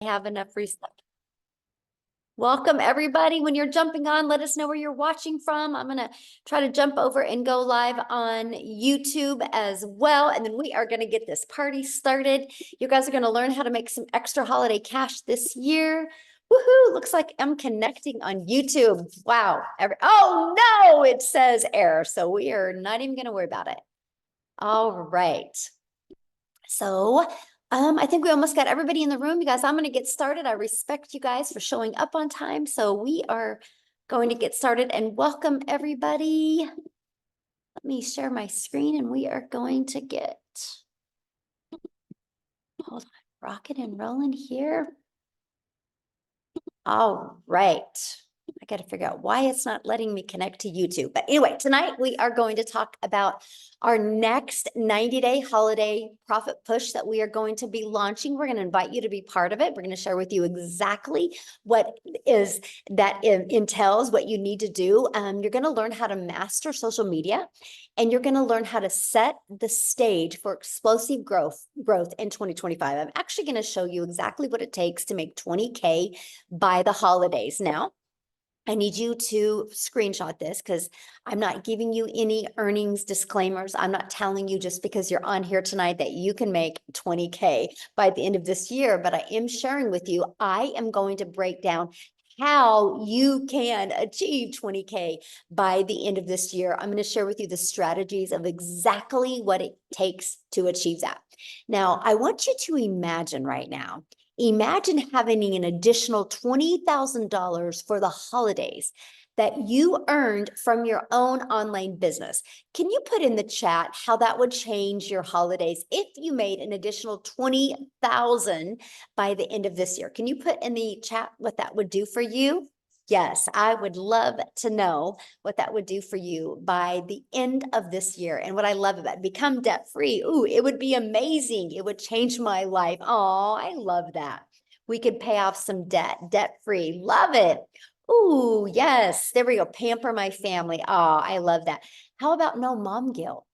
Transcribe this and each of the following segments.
Have enough free stuff. Welcome everybody. When you're jumping on, let us know where you're watching from. I'm going to try to jump over and go live on YouTube as well. And then we are going to get this party started. You guys are going to learn how to make some extra holiday cash this year. Woohoo! Looks like I'm connecting on YouTube. Wow. Oh no, it says error. So we are not even going to worry about it. All right. So I think we almost got everybody in the room. You guys, I'm going to get started. I respect you guys for showing up on time. So we are going to get started and welcome everybody. Let me share my screen and we are going to get, hold on, rocking and rolling here. All right. I got to figure out why it's not letting me connect to YouTube. But anyway, tonight we are going to talk about our next 90-day holiday profit push that we are going to be launching. We're going to invite you to be part of it. We're going to share with you exactly what is that entails, what you need to do. You're going to learn how to master social media, and you're going to learn how to set the stage for explosive growth in 2025. I'm actually going to show you exactly what it takes to make 20K by the holidays. Now, I need you to screenshot this because I'm not giving you any earnings disclaimers. I'm not telling you just because you're on here tonight that you can make 20K by the end of this year, but I am sharing with you, I am going to break down how you can achieve 20K by the end of this year. I'm going to share with you the strategies of exactly what it takes to achieve that. Now, I want you to imagine right now, imagine having an additional $20,000 for the holidays that you earned from your own online business. Can you put in the chat how that would change your holidays if you made an additional $20,000 by the end of this year? Can you put in the chat what that would do for you? Yes, I would love to know what that would do for you by the end of this year. And what I love about it, become debt free. Ooh, it would be amazing. It would change my life. Oh, I love that. We could pay off some debt free. Love it. Ooh, yes. There we go. Pamper my family. Oh, I love that. How about no mom guilt?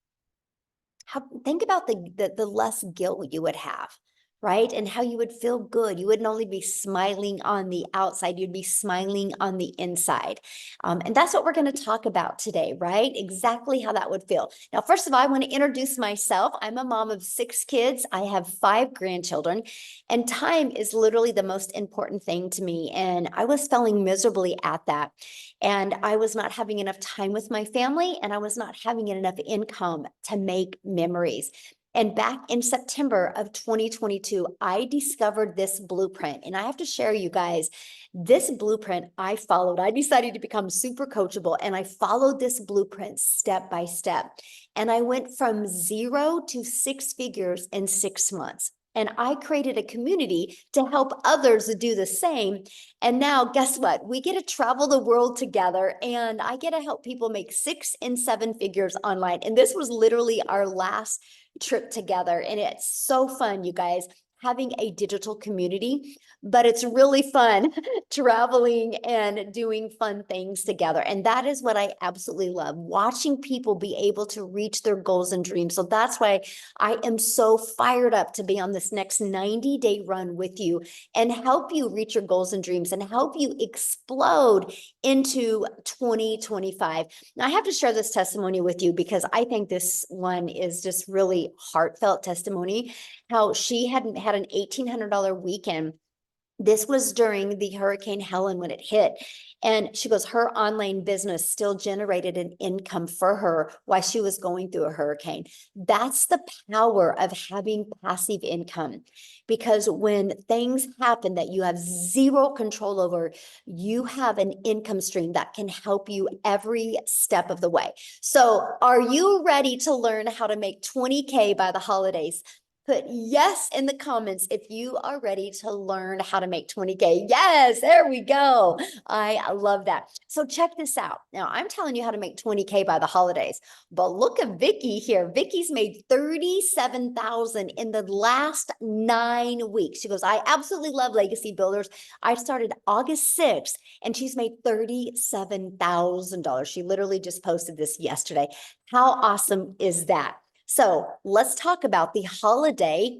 Think about the less guilt you would have, right? And how you would feel good. You wouldn't only be smiling on the outside, you'd be smiling on the inside. And that's what we're going to talk about today, right? Exactly how that would feel. Now, first of all, I want to introduce myself. I'm a mom of 6 kids. I have 5 grandchildren, and time is literally the most important thing to me. And I was failing miserably at that. And I was not having enough time with my family, and I was not having enough income to make memories. And back in September of 2022, I discovered this blueprint. And I have to share, you guys, this blueprint I followed. I decided to become super coachable, and I followed this blueprint step by step. And I went from 0 to 6 figures in 6 months. And I created a community to help others do the same. And now, guess what? We get to travel the world together, and I get to help people make 6 and 7 figures online. And this was literally our last trip together. And it's so fun, you guys, having a digital community, but it's really fun traveling and doing fun things together. And that is what I absolutely love, watching people be able to reach their goals and dreams. So that's why I am so fired up to be on this next 90-day run with you and help you reach your goals and dreams and help you explode into 2025. Now, I have to share this testimony with you because I think this one is just really heartfelt testimony. How she had an $1,800 weekend. This was during the Hurricane Helen when it hit. And she goes, her online business still generated an income for her while she was going through a hurricane. That's the power of having passive income. Because when things happen that you have zero control over, you have an income stream that can help you every step of the way. So are you ready to learn how to make 20K by the holidays? Put yes in the comments if you are ready to learn how to make 20K. Yes, there we go. I love that. So check this out. Now, I'm telling you how to make 20K by the holidays, but look at Vicky here. Vicky's made 37,000 in the last 9 weeks. She goes, I absolutely love legacy builders. I started August 6th and she's made $37,000. She literally just posted this yesterday. How awesome is that? So let's talk about the 90-day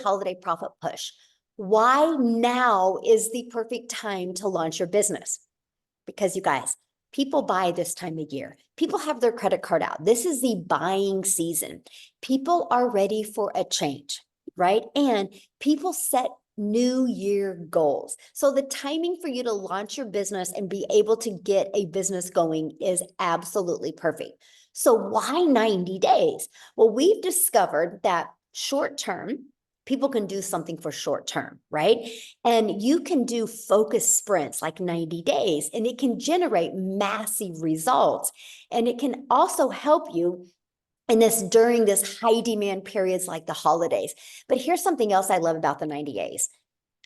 holiday profit push. Why now is the perfect time to launch your business? Because you guys, people buy this time of year. People have their credit card out. This is the buying season. People are ready for a change, right? And people set new year goals. So the timing for you to launch your business and be able to get a business going is absolutely perfect. So why 90 days? Well, we've discovered that short term, people can do something for short term, right? And you can do focus sprints like 90 days, and it can generate massive results. And it can also help you in this during this high demand periods like the holidays. But here's something else I love about the 90 days.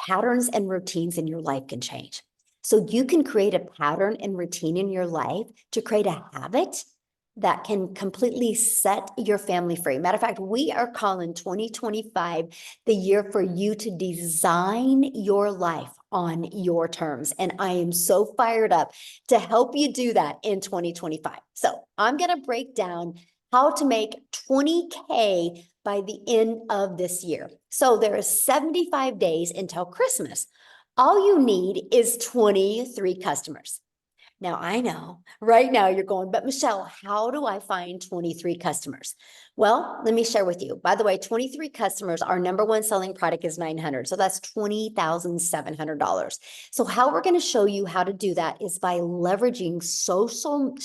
Patterns and routines in your life can change. So you can create a pattern and routine in your life to create a habit that can completely set your family free. Matter of fact, we are calling 2025 the year for you to design your life on your terms. And I am so fired up to help you do that in 2025. So I'm going to break down how to make 20K by the end of this year. So there is 75 days until Christmas. All you need is 23 customers. Now, I know right now you're going, but Michelle, how do I find 23 customers? Well, let me share with you. By the way, 23 customers, our number one selling product is 900. So that's $20,700. So how we're going to show you how to do that is by leveraging social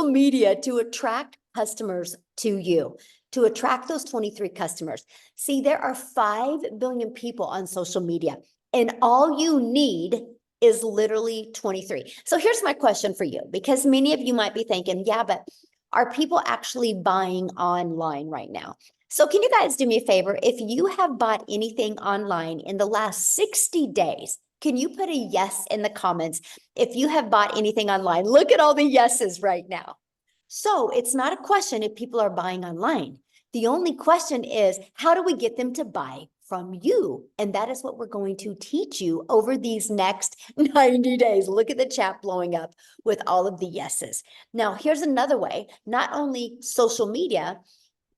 media to attract customers to you, to attract those 23 customers. See, there are 5 billion people on social media, and all you need is literally 23. So here's my question for you, because many of you might be thinking, yeah, but are people actually buying online right now? So can you guys do me a favor? If you have bought anything online in the last 60 days, can you put a yes in the comments if you have bought anything online? Look at all the yeses right now. So it's not a question if people are buying online. The only question is, how do we get them to buy from you? And that is what we're going to teach you over these next 90 days. Look at the chat blowing up with all of the yeses. Now, here's another way. Not only social media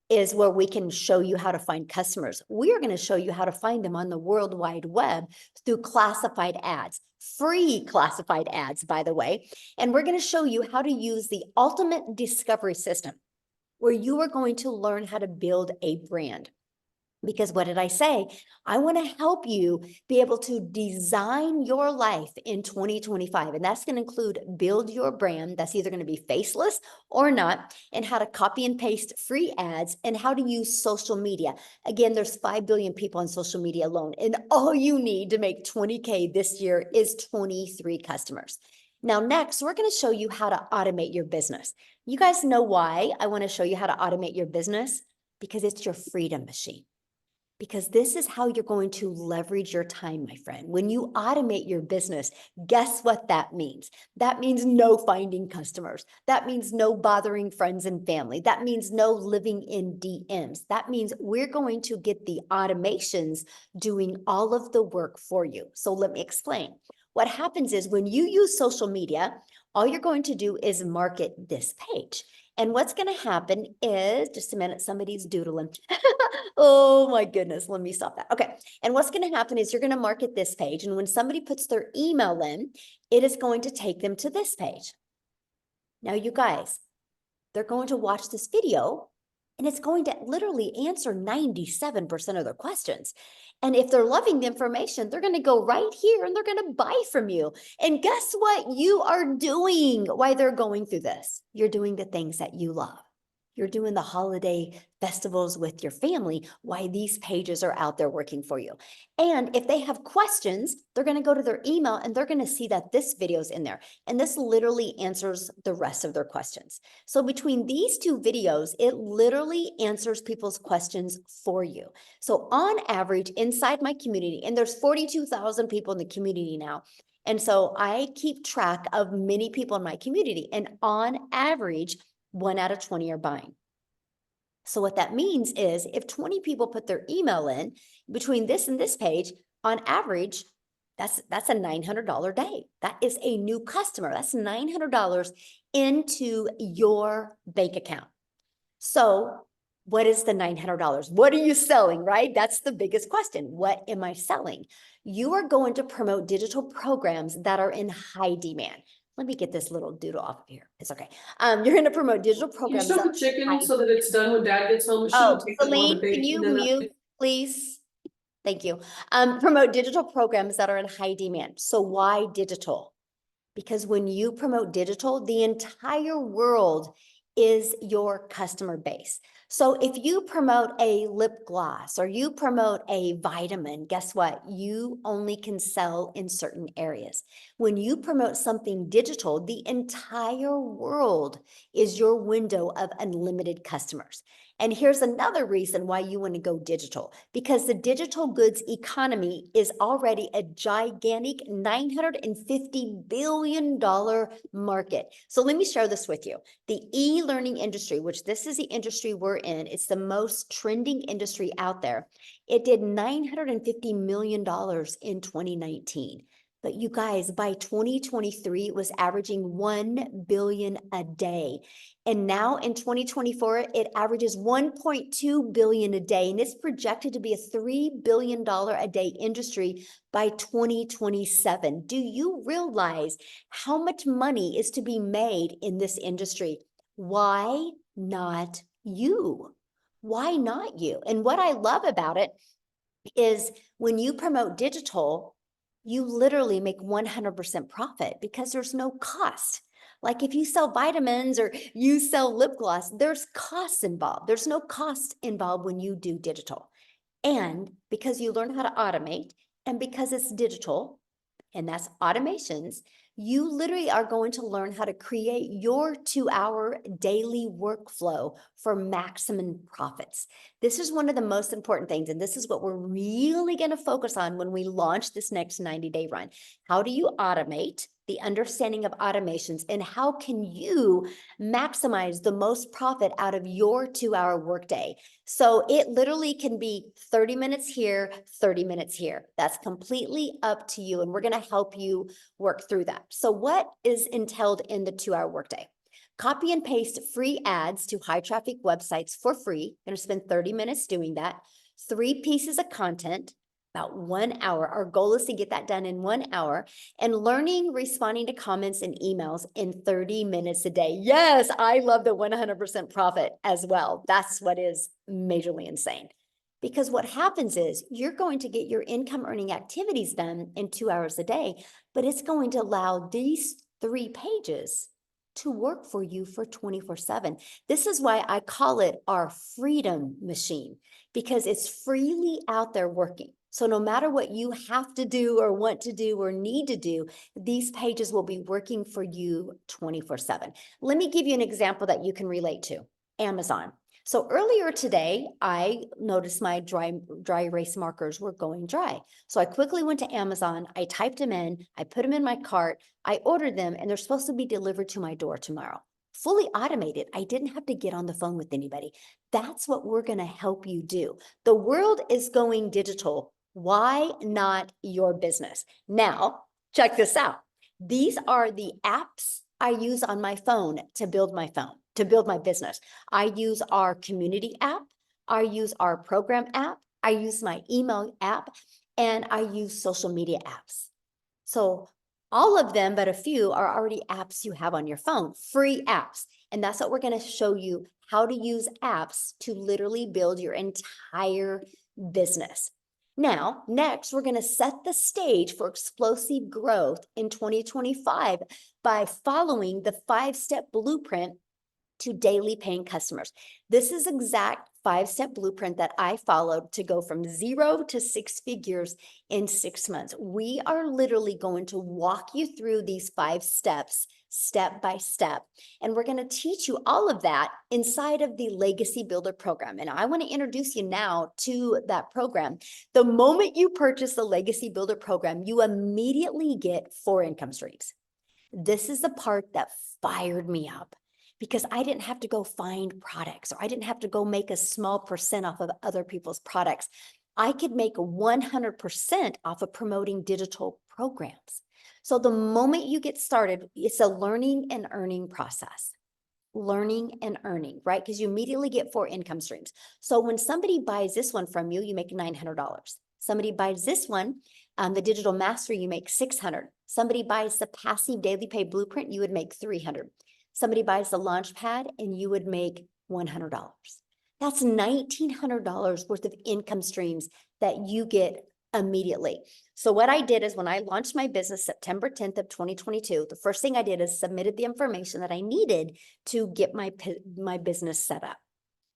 is where we can show you how to find customers. We are going to show you how to find them on the World Wide Web through classified ads, free classified ads, by the way. And we're going to show you how to use the ultimate discovery system, where you are going to learn how to build a brand. Because what did I say? I want to help you be able to design your life in 2025. And that's going to include build your brand. That's either going to be faceless or not, and how to copy and paste free ads, and how to use social media. Again, there's 5 billion people on social media alone. And all you need to make 20K this year is 23 customers. Now, next, we're going to show you how to automate your business. You guys know why I want to show you how to automate your business? Because it's your freedom machine. Because this is how you're going to leverage your time, my friend. When you automate your business, guess what that means? That means no finding customers. That means no bothering friends and family. That means no living in DMs. That means we're going to get the automations doing all of the work for you. So let me explain. What happens is when you use social media, all you're going to do is market this page. And what's going to happen is, just a minute, somebody's doodling. Oh my goodness, let me stop that. Okay. And what's going to happen is you're going to market this page. And when somebody puts their email in, it is going to take them to this page. Now, you guys, they're going to watch this video, and it's going to literally answer 97% of their questions. And if they're loving the information, they're going to go right here and they're going to buy from you. And guess what you are doing while they're going through this? You're doing the things that you love. You're doing the holiday festivals with your family, why these pages are out there working for you. And if they have questions, they're going to go to their email and they're going to see that this video is in there. And this literally answers the rest of their questions. So between these two videos, it literally answers people's questions for you. So on average, inside my community, and there's 42,000 people in the community now. And so I keep track of many people in my community. And on average, 1 out of 20 are buying. So what that means is if 20 people put their email in between this and this page, on average, that's a $900 day. That is a new customer. That's $900 into your bank account. So What is the $900? What are you selling, right? That's the biggest question. What am I selling? You are going to promote digital programs that are in high demand. Let me get this little doodle off of here. It's okay. You're going to promote digital Can you programs stop that the chicken are so that it's done when Dad gets home? It Oh, shouldn't take that long to Celine, can bake. you And then mute, please? Thank you. Promote digital programs that are in high demand. So why digital? Because when you promote digital, the entire world is your customer base. So if you promote a lip gloss or you promote a vitamin, guess what? You only can sell in certain areas. When you promote something digital, the entire world is your window of unlimited customers. And here's another reason why you want to go digital, because the digital goods economy is already a gigantic $950 billion market. So let me share this with you. The e-learning industry, which this is the industry we're in, it's the most trending industry out there. It did $950 million in 2019. But you guys, by 2023, it was averaging 1 billion a day. And now in 2024, it averages 1.2 billion a day. And it's projected to be a $3 billion a day industry by 2027. Do you realize how much money is to be made in this industry? Why not you? Why not you? And what I love about it is when you promote digital, you literally make 100% profit because there's no cost. Like if you sell vitamins or you sell lip gloss, there's costs involved. There's no cost involved when you do digital. And because you learn how to automate and because it's digital, and that's automations, you literally are going to learn how to create your 2-hour daily workflow for maximum profits. This is one of the most important things, and this is what we're really going to focus on when we launch this next 90-day run. How do you automate? The understanding of automations, and how can you maximize the most profit out of your 2-hour workday? So it literally can be 30 minutes here, 30 minutes here. That's completely up to you. And we're going to help you work through that. So what is entailed in the 2-hour workday? Copy and paste free ads to high traffic websites for free. Going to spend 30 minutes doing that. 3 pieces of content, about 1 hour. Our goal is to get that done in 1 hour, and learning, responding to comments and emails in 30 minutes a day. Yes, I love the 100% profit as well. That's what is majorly insane. Because what happens is you're going to get your income earning activities done in 2 hours a day, but it's going to allow these 3 pages to work for you for 24/7. This is why I call it our freedom machine, because it's freely out there working. So no matter what you have to do or want to do or need to do, these pages will be working for you 24/7. Let me give you an example that you can relate to. Amazon. So earlier today, I noticed my dry erase markers were going dry. So I quickly went to Amazon, I typed them in, I put them in my cart, I ordered them, and they're supposed to be delivered to my door tomorrow. Fully automated. I didn't have to get on the phone with anybody. That's what we're going to help you do. The world is going digital. Why not your business? Now, check this out. These are the apps I use on my phone to build my business. I use our community app. I use our program app. I use my email app, and I use social media apps. So all of them, but a few, are already apps you have on your phone, free apps. And that's what we're going to show you, how to use apps to literally build your entire business. Now, next, we're going to set the stage for explosive growth in 2025 by following the 5-step blueprint to daily paying customers. This is exact 5-step blueprint that I followed to go from 0 to 6 figures in 6 months. We are literally going to walk you through these 5 steps, step by step. And we're going to teach you all of that inside of the Legacy Builder program. And I want to introduce you now to that program. The moment you purchase the Legacy Builder program, you immediately get 4 income streams. This is the part that fired me up, because I didn't have to go find products, or I didn't have to go make a small percent off of other people's products. I could make 100% off of promoting digital programs. So the moment you get started, it's a learning and earning process. learning and earning, right? Because you immediately get 4 income streams. So when somebody buys this one from you, you make $900. Somebody buys this one, the digital mastery, you make 600. Somebody buys the passive daily pay blueprint, you would make 300. Somebody buys the launch pad and you would make $100. That's $1,900 worth of income streams that you get immediately. So what I did is when I launched my business September 10th of 2022, the first thing I did is submitted the information that I needed to get my business set up.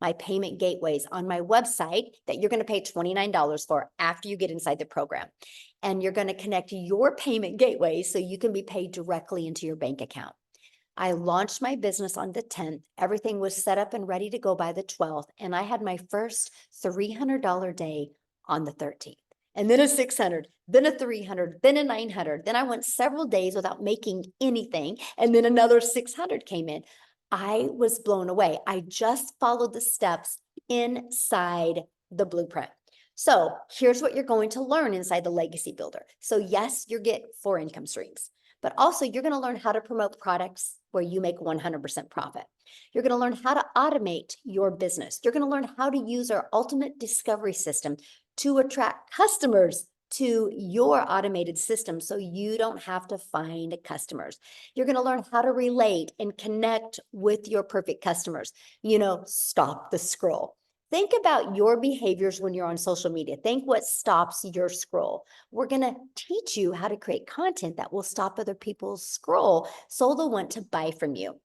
My payment gateways on my website that you're going to pay $29 for after you get inside the program. And you're going to connect your payment gateway so you can be paid directly into your bank account. I launched my business on the 10th. Everything was set up and ready to go by the 12th. And I had my first $300 day on the 13th. And then a 600, then a 300, then a 900. Then I went several days without making anything. And then another 600 came in. I was blown away. I just followed the steps inside the blueprint. So here's what you're going to learn inside the Legacy Builder. So yes, you get 4 income streams, but also you're going to learn how to promote products where you make 100% profit. You're going to learn how to automate your business. You're going to learn how to use our ultimate discovery system to attract customers to your automated system so you don't have to find customers. You're going to learn how to relate and connect with your perfect customers. Stop the scroll. Think about your behaviors when you're on social media. Think what stops your scroll. We're going to teach you how to create content that will stop other people's scroll so they'll want to buy from you.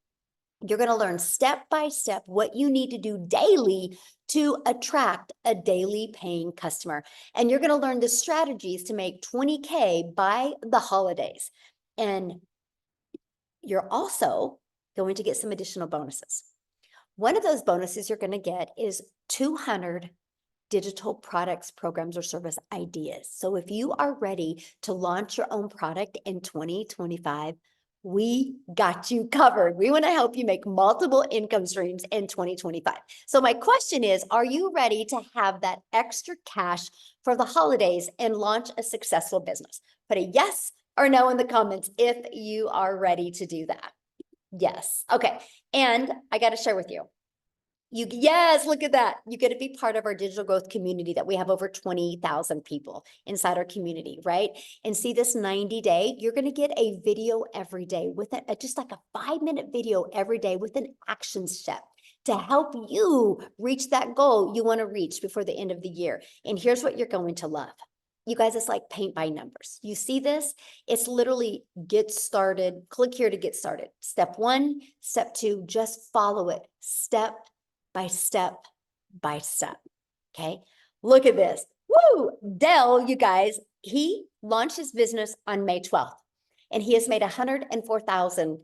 You're going to learn step by step what you need to do daily to attract a daily paying customer. And you're going to learn the strategies to make 20K by the holidays. And you're also going to get some additional bonuses. One of those bonuses you're going to get is 200 digital products, programs, or service ideas. So if you are ready to launch your own product in 2025, we got you covered. We want to help you make multiple income streams in 2025. So my question is, are you ready to have that extra cash for the holidays and launch a successful business? Put a yes or no in the comments if you are ready to do that. Yes. Okay. And I got to share with you. Yes, look at that. You get to be part of our digital growth community that we have over 20,000 people inside our community, right? And see this 90-day, you're going to get a video every day with just like a 5-minute video every day with an action step to help you reach that goal you want to reach before the end of the year. And here's what you're going to love. You guys, it's like paint by numbers. You see this? It's literally get started. Click here to get started. Step 1, step 2, just follow it step by step by step. Okay. Look at this. Woo! Dell, you guys, he launched his business on May 12th and he has made 104,000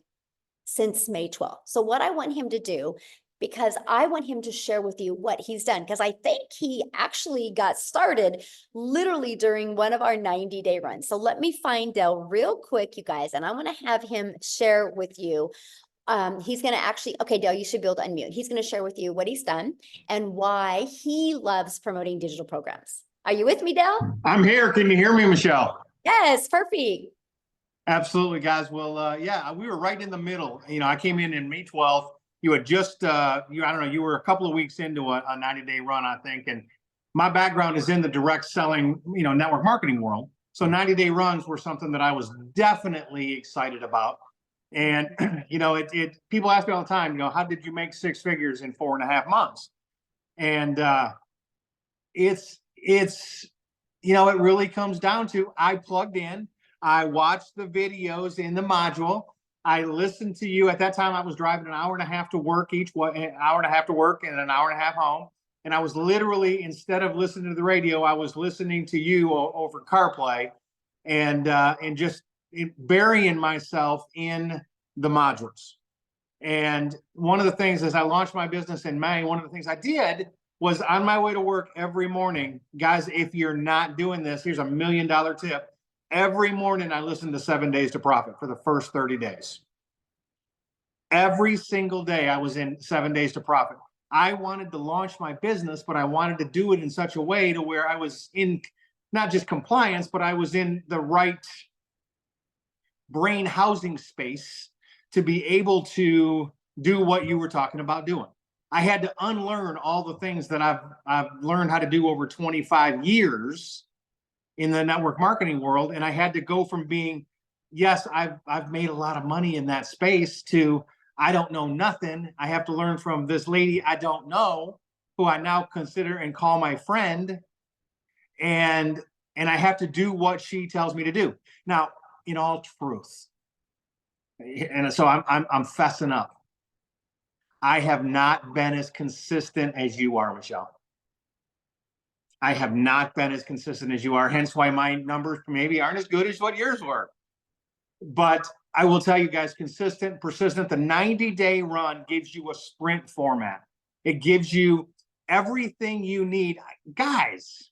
since May 12th. So what I want him to do, because I want him to share with you what he's done, because I think he actually got started literally during one of our 90-day runs. So let me find Dell real quick, you guys, and I want to have him share with you. He's going to actually, okay, Dale, you should be able to unmute. He's going to share with you what he's done and why he loves promoting digital programs. Are you with me, Dale? I'm here. Can you hear me, Michelle? Yes, perfect. Absolutely, guys. Well, yeah, we were right in the middle. I came in May 12th. You had just, I don't know, you were a couple of weeks into a 90-day run, I think. And my background is in the direct selling, network marketing world. So 90-day runs were something that I was definitely excited about. And, people ask me all the time, how did you make 6 figures in 4.5 months? And it really comes down to, I plugged in, I watched the videos in the module. I listened to you. At that time, I was driving an hour and a half to work an hour and a half to work and an hour and a half home. And I was literally, instead of listening to the radio, I was listening to you over CarPlay and just burying myself in the modules. And one of the things, as I launched my business in May, one of the things I did was on my way to work every morning, guys, if you're not doing this, here's $1 million tip. Every morning I listened to 7 Days to Profit for the first 30 days. Every single day I was in 7 Days to Profit. I wanted to launch my business, but I wanted to do it in such a way to where I was in not just compliance, but I was in the right brain housing space to be able to do what you were talking about doing. I had to unlearn all the things that I've learned how to do over 25 years in the network marketing world. And I had to go from being, yes, I've made a lot of money in that space, to I don't know nothing. I have to learn from this lady I don't know, who I now consider and call my friend. And I have to do what she tells me to do. Now, in all truth, and so I'm fessing up. I have not been as consistent as you are, Michelle. I have not been as consistent as you are, hence why my numbers maybe aren't as good as what yours were. But I will tell you guys, consistent, persistent, the 90-day run gives you a sprint format. It gives you everything you need. Guys,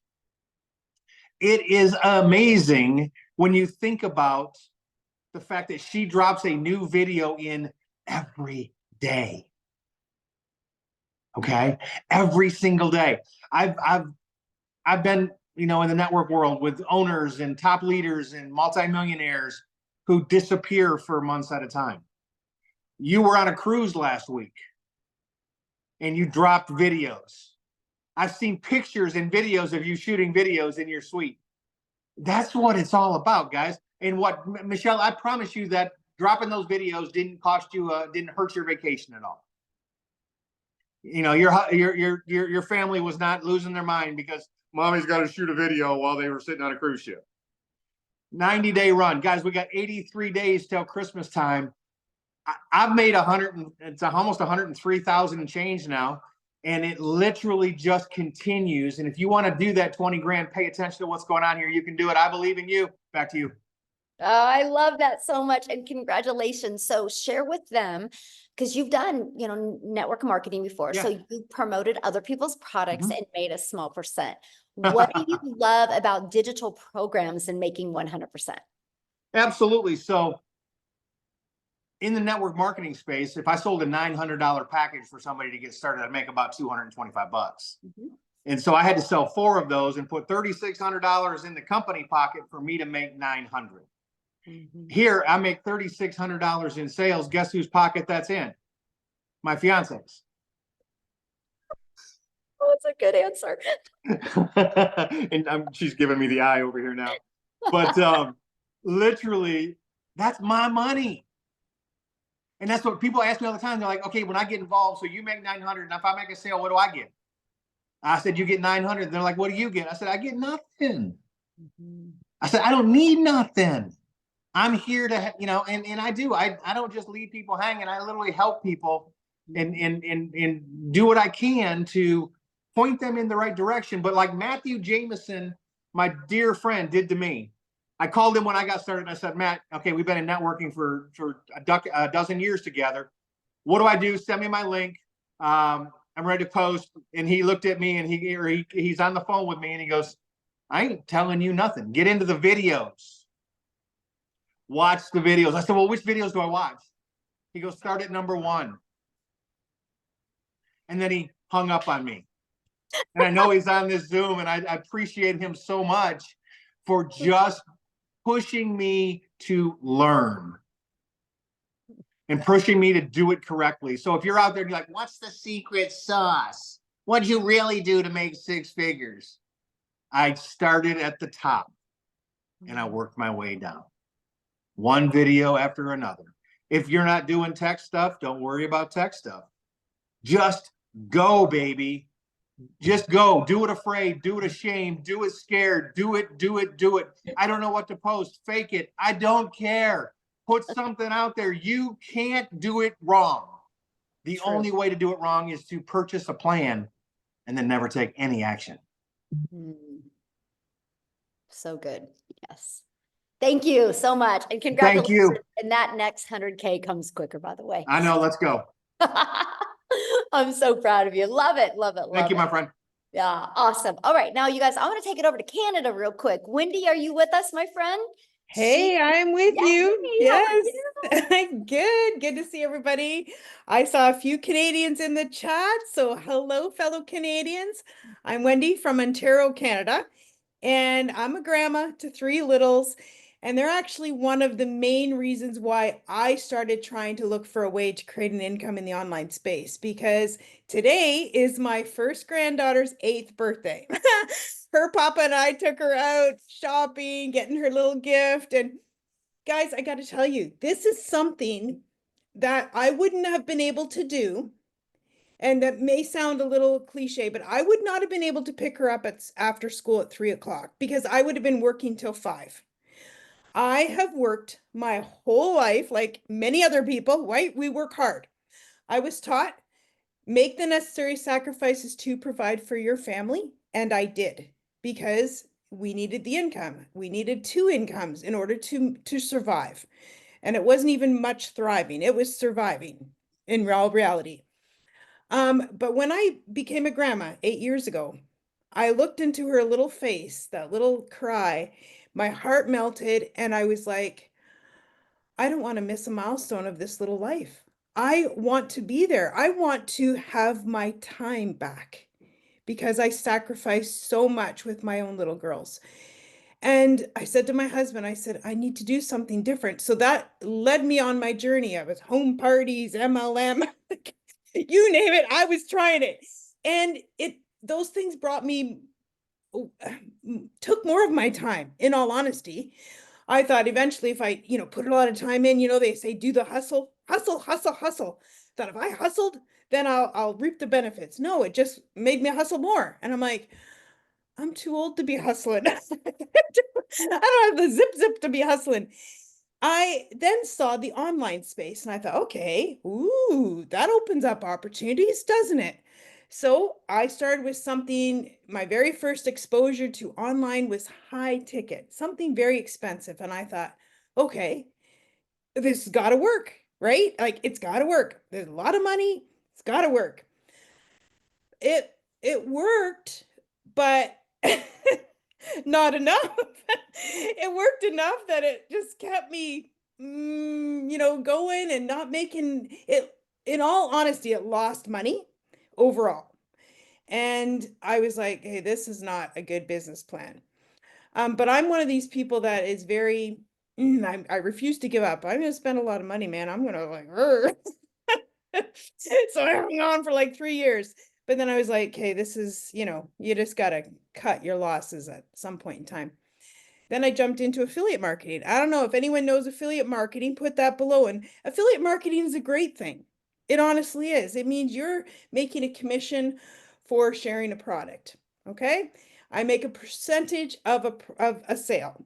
it is amazing when you think about the fact that she drops a new video in every day. Okay, every single day. I've been, in the network world with owners and top leaders and multimillionaires who disappear for months at a time. You were on a cruise last week and you dropped videos. I've seen pictures and videos of you shooting videos in your suite. That's what it's all about, guys. And what, Michelle, I promise you that dropping those videos didn't cost you, didn't hurt your vacation at all. Your family was not losing their mind because mommy's got to shoot a video while they were sitting on a cruise ship. 90-day run, guys. We got 83 days till Christmas time. I've made it's almost 103,000 and change now, and it literally just continues. And if you want to do that 20 grand, pay attention to what's going on here. You can do it. I believe in you. Back to you. Oh, I love that so much. And congratulations. So share with them, because you've done, network marketing before. Yeah. So you promoted other people's products Mhm. and made a small percent. What do you love about digital programs and making 100%? Absolutely. So in the network marketing space, if I sold a $900 package for somebody to get started, I'd make about $225. Mhm. And so I had to sell 4 of those and put $3,600 in the company pocket for me to make $900. Mhm. Here, I make $3,600 in sales. Guess whose pocket that's in? My fiance's. Oh, it's a good answer. And she's giving me the eye over here now. But literally, that's my money. And that's what people ask me all the time. They're like, okay, when I get involved, so you make 900, and if I make a sale, what do I get? I said, you get 900. They're like, what do you get? I said, I get nothing. Mhm. I said, I don't need nothing. I'm here to, and I do. I don't just leave people hanging. I literally help people and do what I can to point them in the right direction. But like Matthew Jameson, my dear friend, did to me. I called him when I got started and I said, Matt, okay, we've been in networking for a dozen years together. What do I do? Send me my link. I'm ready to post. And he looked at me and he's on the phone with me and he goes, I ain't telling you nothing. Get into the videos. Watch the videos. I said, well, which videos do I watch? He goes, start at number 1. And then he hung up on me. And I know he's on this Zoom, and I appreciate him so much for just pushing me to learn and pushing me to do it correctly. So if you're out there and you're like, what's the secret sauce? What'd you really do to make 6 figures? I started at the top and I worked my way down. One video after another. If you're not doing tech stuff, don't worry about tech stuff. Just go, baby. Just go. Do it afraid. Do it ashamed. Do it scared. Do it. I don't know what to post. Fake it. I don't care. Put something out there. You can't do it wrong. The True. only way to do it wrong is to purchase a plan and then never take any action. Mm. So good. Yes. Thank you so much. And congratulations. Thank you. And that next 100K comes quicker, by the way. I know. Let's go. I'm so proud of you. Love it. Love it. Thank you, my friend. Yeah. Awesome. All right. Now, you guys, I want to take it over to Canada real quick. Wendy, are you with us, my friend? Hey, I'm with you. How are Yes. Good to see everybody. I saw a few Canadians in the chat. So hello, fellow Canadians. I'm Wendy from Ontario, Canada, and I'm a grandma to 3 littles. And they're actually one of the main reasons why I started trying to look for a way to create an income in the online space, because today is my first granddaughter's 8th birthday. Her papa and I took her out shopping, getting her little gift. And guys, I got to tell you, this is something that I wouldn't have been able to do. And that may sound a little cliche, but I would not have been able to pick her up after school at 3 o'clock because I would have been working till 5. I have worked my whole life, like many other people, right? We work hard. I was taught, make the necessary sacrifices to provide for your family. And I did, because we needed the income. We needed 2 incomes in order to survive. And it wasn't even much thriving. It was surviving in real reality. But when I became a grandma 8 years ago, I looked into her little face, that little cry, my heart melted, and I was like, I don't want to miss a milestone of this little life. I want to be there. I want to have my time back because I sacrificed so much with my own little girls. And I said to my husband, I said, I need to do something different. So that led me on my journey. I was home parties, MLM, you name it, I was trying it. And those things brought me, took more of my time, in all honesty. I thought eventually if I, put a lot of time in, they say, do the hustle, hustle, hustle, hustle. That if I hustled, then I'll reap the benefits. No, it just made me hustle more. And I'm like, I'm too old to be hustling. I don't have the zip to be hustling. I then saw the online space and I thought, okay, ooh, that opens up opportunities, doesn't it? So I started with something, my very first exposure to online was high ticket, something very expensive. And I thought, okay, this has got to work, right? Like it's got to work. There's a lot of money. It's got to work. It worked, but not enough. It worked enough that it just kept me, going and not making it. In all honesty, it lost money overall. And I was like, hey, this is not a good business plan. But I'm one of these people that is very, I refuse to give up. I'm going to spend a lot of money, man. I'm going to like, so I hung on for like 3 years. But then I was like, hey, this is, you just got to cut your losses at some point in time. Then I jumped into affiliate marketing. I don't know if anyone knows affiliate marketing, put that below. And affiliate marketing is a great thing. It honestly is. It means you're making a commission for sharing a product. Okay. I make a percentage of a sale.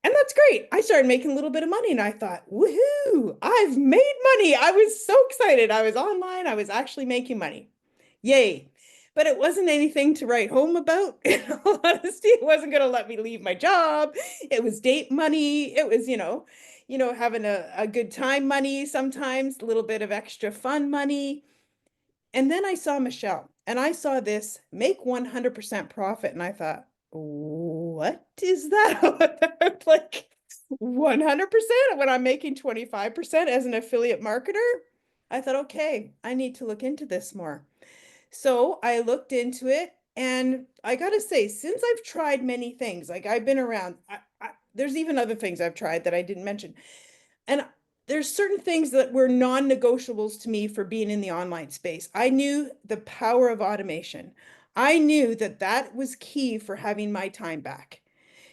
And that's great. I started making a little bit of money and I thought, woohoo, I've made money. I was so excited. I was online. I was actually making money. Yay. But it wasn't anything to write home about. In all honesty, it wasn't going to let me leave my job. It was date money. It was, having a good time money sometimes, a little bit of extra fun money. And then I saw Michelle and I saw this make 100% profit. And I thought, what is that? Like 100% when I'm making 25% as an affiliate marketer? I thought, okay, I need to look into this more. So I looked into it and I got to say, since I've tried many things, like I've been around, there's even other things I've tried that I didn't mention. And there's certain things that were non-negotiables to me for being in the online space. I knew the power of automation. I knew that that was key for having my time back.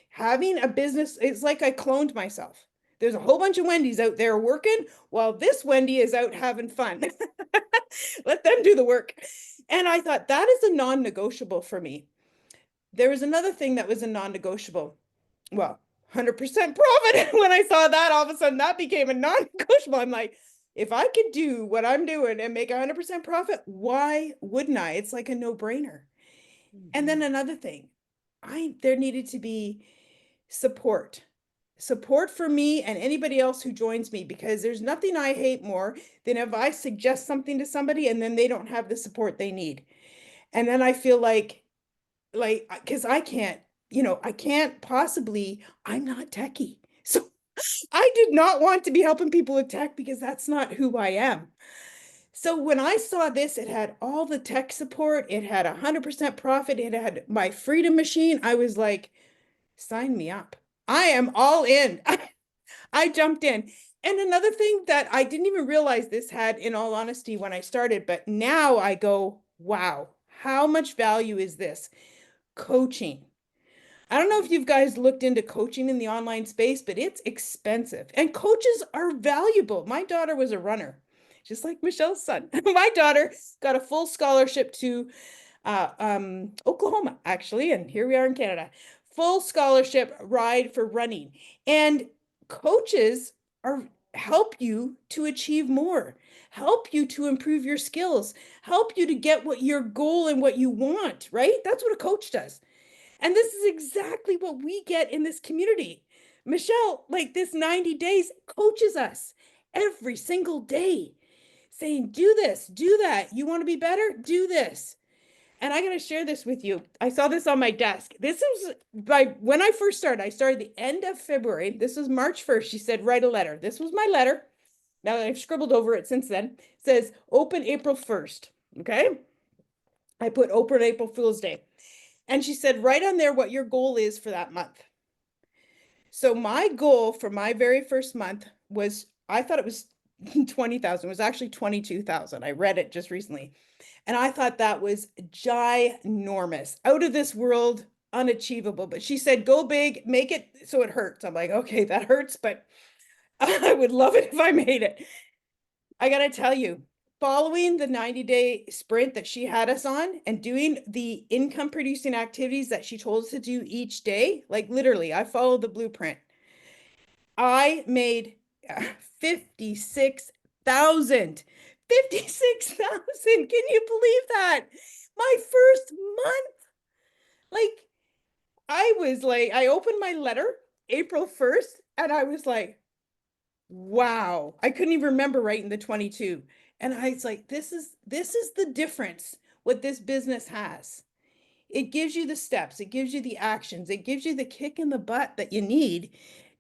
Having a business, it's like I cloned myself. There's a whole bunch of Wendy's out there working while this Wendy is out having fun. Let them do the work. And I thought that is a non-negotiable for me. There was another thing that was a non-negotiable. Well, 100% profit. When I saw that, all of a sudden that became a non-negotiable. I'm like, if I could do what I'm doing and make 100% profit, why wouldn't I? It's like a no-brainer. And then another thing, there needed to be support for me and anybody else who joins me, because there's nothing I hate more than if I suggest something to somebody and then they don't have the support they need. And then I feel like, because I can't, I can't possibly, I'm not techie. So I did not want to be helping people with tech because that's not who I am. So when I saw this, it had all the tech support, it had 100% profit, it had my freedom machine. I was like, sign me up. I am all in. I jumped in. And another thing that I didn't even realize this had, in all honesty, when I started, but now I go, wow, how much value is this? Coaching. I don't know if you guys looked into coaching in the online space, but it's expensive and coaches are valuable. My daughter was a runner, just like Michelle's son. My daughter got a full scholarship to Oklahoma, actually, and here we are in Canada. Full scholarship ride for running. And coaches are help you to achieve more, help you to improve your skills, help you to get what your goal and what you want, right? That's what a coach does. And this is exactly what we get in this community. Michelle, like this 90 days, coaches us every single day, saying, do this, do that. You want to be better? Do this. And I got to share this with you. I saw this on my desk. This was by when I first started. I started the end of February. This was March 1st. She said, write a letter. This was my letter. Now I've scribbled over it since then. It says, open April 1st. Okay. I put open April Fool's Day. And she said, write on there what your goal is for that month. So my goal for my very first month was, I thought it was 20,000. It was actually 22,000. I read it just recently. And I thought that was ginormous, out of this world, unachievable. But she said, go big, make it so it hurts. I'm like, okay, that hurts, but I would love it if I made it. I got to tell you, following the 90-day sprint that she had us on and doing the income producing activities that she told us to do each day, like literally, I followed the blueprint. I made 56,000. 56,000. Can you believe that? My first month. Like, I was like, I opened my letter April 1st and I was like, wow. I couldn't even remember writing the 22. And I was like, this is the difference what this business has. It gives you the steps, it gives you the actions, it gives you the kick in the butt that you need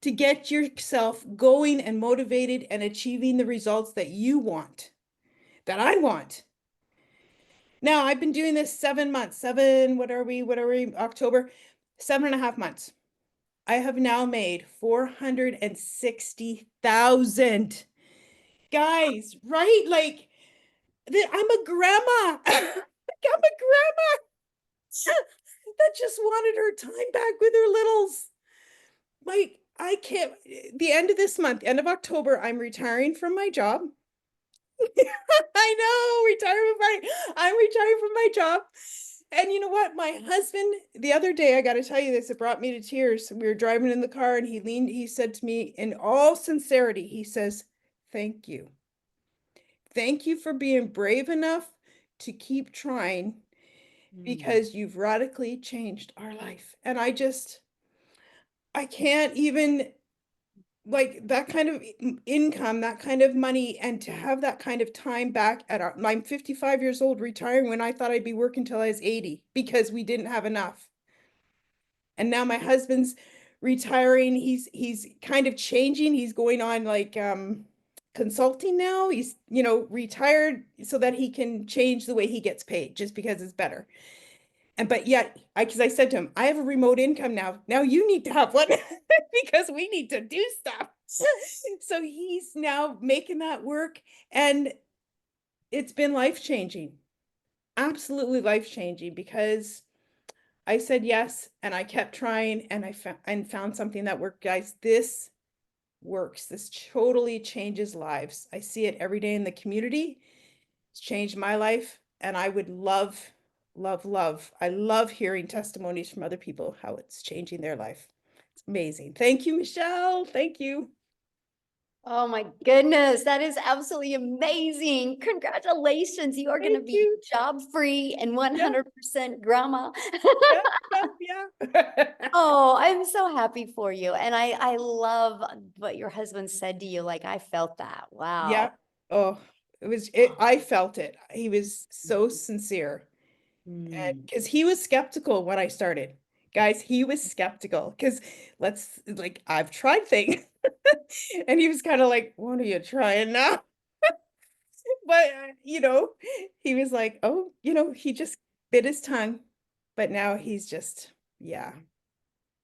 to get yourself going and motivated and achieving the results that you want, that I want. Now, I've been doing this 7 months, what are we, October, 7.5 months. I have now made 460,000. Guys, right? Like, I'm a grandma. I'm a grandma that just wanted her time back with her littles. Like, I can't, the end of this month, end of October, I'm retiring from my job. I know, retirement party. I'm retiring from my job. And you know what? My husband, the other day, I got to tell you this, it brought me to tears. We were driving in the car and he said to me in all sincerity, he says, thank you. Thank you for being brave enough to keep trying because you've radically changed our life. And I can't even, like, that kind of income, that kind of money, and to have that kind of time back I'm 55 years old, retiring when I thought I'd be working till I was 80 because we didn't have enough. And now my husband's retiring. He's kind of changing. He's going on like consulting now. He's, retired so that he can change the way he gets paid just because it's better. And but yet, because I said to him, I have a remote income now. Now you need to have one because we need to do stuff. So he's now making that work, and it's been life-changing. Absolutely life-changing, because I said yes and I kept trying, and I found something that worked. Guys, this works. This totally changes lives. I see it every day in the community. It's changed my life, and I would love, love. I love hearing testimonies from other people, how it's changing their life. It's amazing. Thank you, Michelle. Thank you. Oh my goodness, that is absolutely amazing. Congratulations. You are going to Thank be you. job free and 100% grandma. Yeah. Oh, I'm so happy for you. And I love what your husband said to you. Like, I felt that. Wow. Yeah. Oh, I felt it. He was so sincere. And because he was skeptical when I started. Guys, he was skeptical because I've tried things. And he was kind of like, what are you trying now? But, he was like, oh, he just bit his tongue. But now he's just, yeah.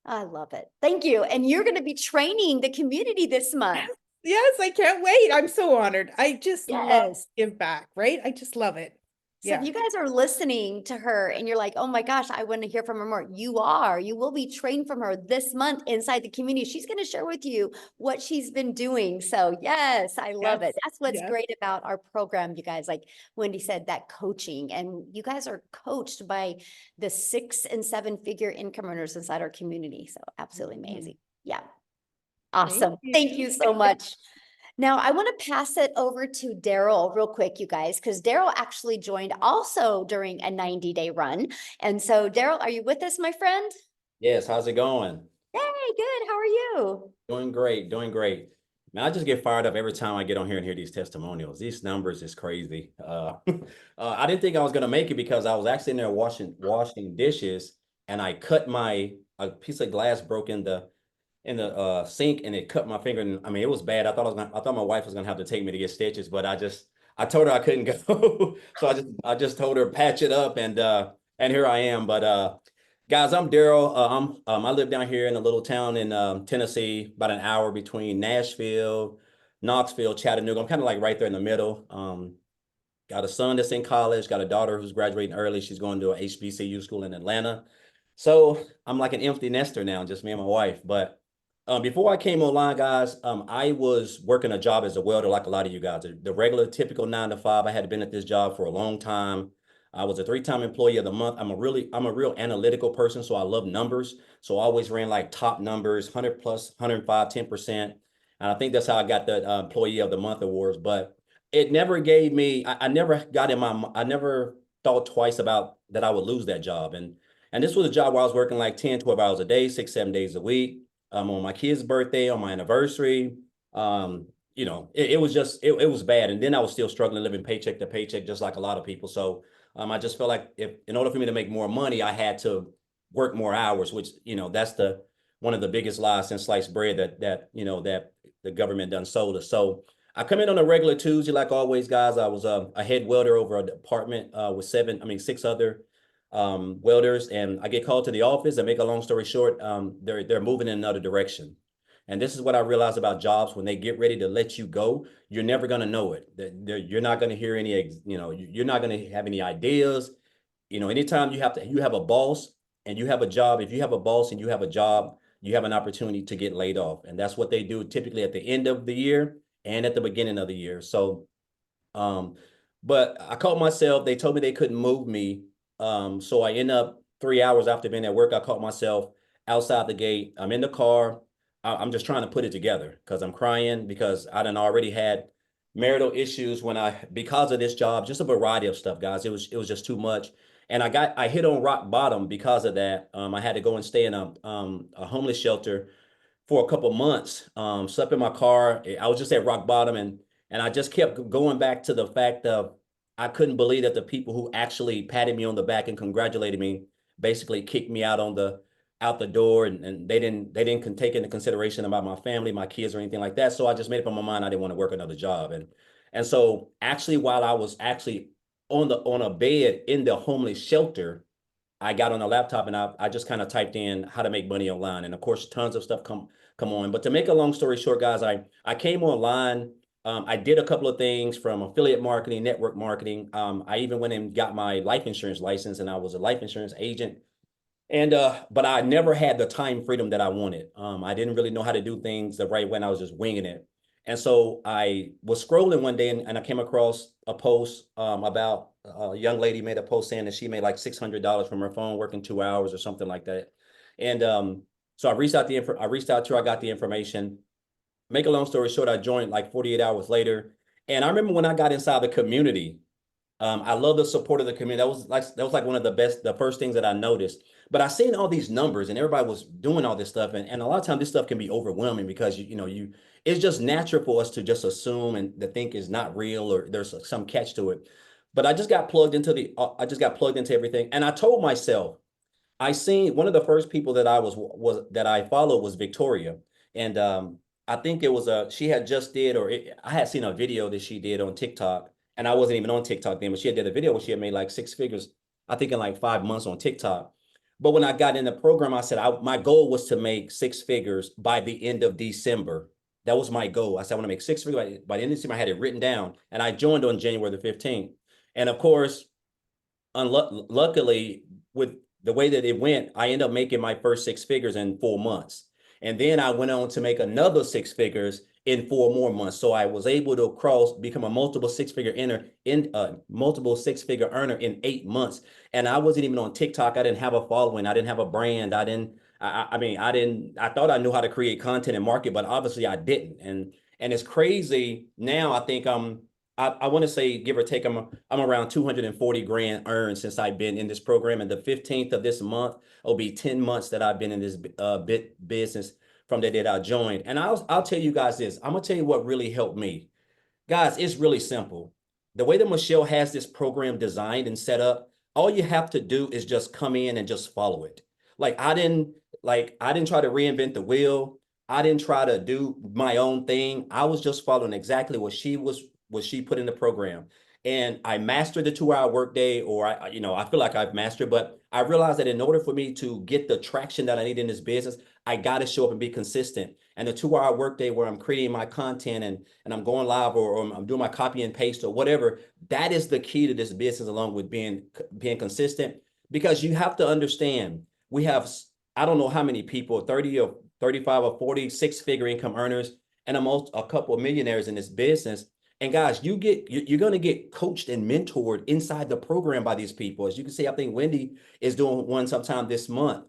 I love it. Thank you. And you're going to be training the community this month. Yes, I can't wait. I'm so honored. I just love Yes. to give back, right? I just love it. So if you guys are listening to her and you're like, oh my gosh, I want to hear from her more, you will be trained from her this month inside the community. She's going to share with you what she's been doing. So yes, I love it. Yes, That's what's yes. great about our program, you guys, like Wendy said, that coaching, and you guys are coached by the 6 and 7 figure income earners inside our community. So absolutely amazing. Yeah. Awesome. Thank you so much. Now, I want to pass it over to Daryl real quick, you guys, because Daryl actually joined also during a 90-day run. And so, Daryl, are you with us, my friend? Yes, how's it going? Hey, good. How are you? Doing great, doing great. Man, I just get fired up every time I get on here and hear these testimonials. These numbers is crazy. I didn't think I was gonna make it because I was actually in there washing dishes, and I cut a piece of glass broke in the sink, and it cut my finger. And I mean, it was bad. I thought my wife was gonna have to take me to get stitches, but I told her I couldn't go. So I just told her patch it up, and here I am. But guys, I'm Daryl. I live down here in a little town in Tennessee, about an hour between Nashville, Knoxville, Chattanooga. I'm kind of like right there in the middle. Got a son that's in college, got a daughter who's graduating early. She's going to a HBCU school in Atlanta. So I'm like an empty nester now, just me and my wife. But before I came online, guys, I was working a job as a welder like a lot of you guys. The regular, typical 9 to 5. I had been at this job for a long time. I was a 3-time employee of the month. I'm a real analytical person, so I love numbers. So I always ran like top numbers, 100 plus, 105, 10%. And I think that's how I got the employee of the month awards. But it never gave me, I never got I never thought twice about that I would lose that job. And this was a job where I was working like 10, 12 hours a day, 6, 7 days a week. On my kid's birthday, on my anniversary. It was just, it was bad. And then I was still struggling, living paycheck to paycheck, just like a lot of people. So I just felt like in order for me to make more money, I had to work more hours, which, that's one of the biggest lies since sliced bread that the government done sold us. So I come in on a regular Tuesday, like always, guys. I was a head welder over a department with 6 other welders, and I get called to the office. And make a long story short, they're moving in another direction. And this is what I realized about jobs: when they get ready to let you go, you're never going to know it. You're not going to hear any, you're not going to have any ideas. Anytime you have a boss and you have a job, if you have a boss and you have a job, you have an opportunity to get laid off. And that's what they do typically at the end of the year and at the beginning of the year. So, but I caught myself, they told me they couldn't move me. So I end up 3 hours after being at work, I caught myself outside the gate. I'm in the car. I'm just trying to put it together because I'm crying because I done already had marital issues because of this job, just a variety of stuff, guys. It was just too much. And I hit on rock bottom because of that. I had to go and stay in a homeless shelter for a couple months. Slept in my car. I was just at rock bottom, and I just kept going back to the fact of I couldn't believe that the people who actually patted me on the back and congratulated me basically kicked me out the door, and they didn't take into consideration about my family, my kids, or anything like that. So I just made up in my mind I didn't want to work another job. And so actually, while I was actually on a bed in the homeless shelter, I got on a laptop and I just kind of typed in how to make money online. And of course, tons of stuff come on. But to make a long story short, guys, I came online. I did a couple of things from affiliate marketing, network marketing. I even went and got my life insurance license, and I was a life insurance agent. And but I never had the time freedom that I wanted. I didn't really know how to do things the right way, and I was just winging it. And so I was scrolling one day, and I came across a post about a young lady made a post saying that she made like $600 from her phone working 2 hours or something like that. And so I reached out to her. I got the information. Make a long story short, I joined like 48 hours later. And I remember when I got inside the community, I love the support of the community. That was like one of the first things that I noticed. But I seen all these numbers and everybody was doing all this stuff. And a lot of times this stuff can be overwhelming because it's just natural for us to just assume and to think is not real or there's some catch to it. But I just got plugged into everything. And I told myself, I seen one of the first people that I followed was Victoria. And I think it was she had just did, I had seen a video that she did on TikTok. And I wasn't even on TikTok then, but she had did a video where she had made like 6 figures, I think in like 5 months on TikTok. But when I got in the program, I said, my goal was to make six figures by the end of December. That was my goal. I said, I want to make six figures by the end of December. I had it written down, and I joined on January the 15th. And of course, luckily, with the way that it went, I ended up making my first six figures in 4 months. And then I went on to make another six figures in 4 more months. So I was able to become a multiple six-figure earner in 8 months. And I wasn't even on TikTok. I didn't have a following. I didn't have a brand. I thought I knew how to create content and market, but obviously I didn't. And it's crazy now. I think I want to say, give or take, I'm around 240 grand earned since I've been in this program. And the 15th of this month will be 10 months that I've been in this business from the day that I joined. And I'll tell you guys this. I'm gonna tell you what really helped me. Guys, it's really simple. The way that Michelle has this program designed and set up, all you have to do is just come in and just follow it. I didn't try to reinvent the wheel. I didn't try to do my own thing. I was just following exactly what she put in the program. And I mastered the 2-hour workday, or I feel like I've mastered, but I realized that in order for me to get the traction that I need in this business, I got to show up and be consistent. And the 2-hour workday where I'm creating my content and I'm going live, or I'm doing my copy and paste or whatever, that is the key to this business, along with being consistent. Because you have to understand, we have, I don't know how many people, 30 or 35 or 40 six-figure income earners, and a couple of millionaires in this business. And guys, you're going to get coached and mentored inside the program by these people. As you can see, I think Wendy is doing one sometime this month.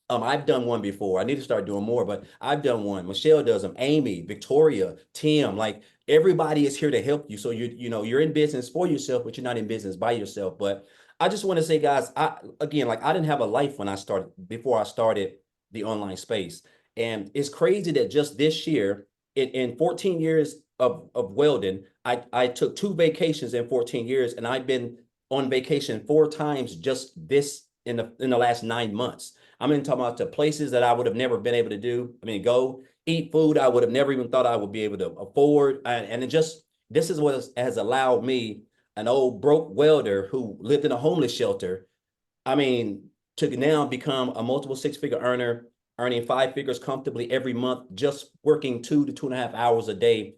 I've done one before. I need to start doing more, but I've done one. Michelle does them. Amy, Victoria, Tim, everybody is here to help you. So you're in business for yourself, but you're not in business by yourself. But I just want to say, guys, I didn't have a life before I started the online space. And it's crazy that just this year, in 14 years of welding, I took 2 vacations in 14 years, and I've been on vacation 4 times just this in the last 9 months. I'm talking about the places that I would have never been able to do. Go eat food I would have never even thought I would be able to afford. And this is what has allowed me, an old broke welder who lived in a homeless shelter, to now become a multiple six-figure earner, earning 5 figures comfortably every month, just working 2 to 2.5 hours a day,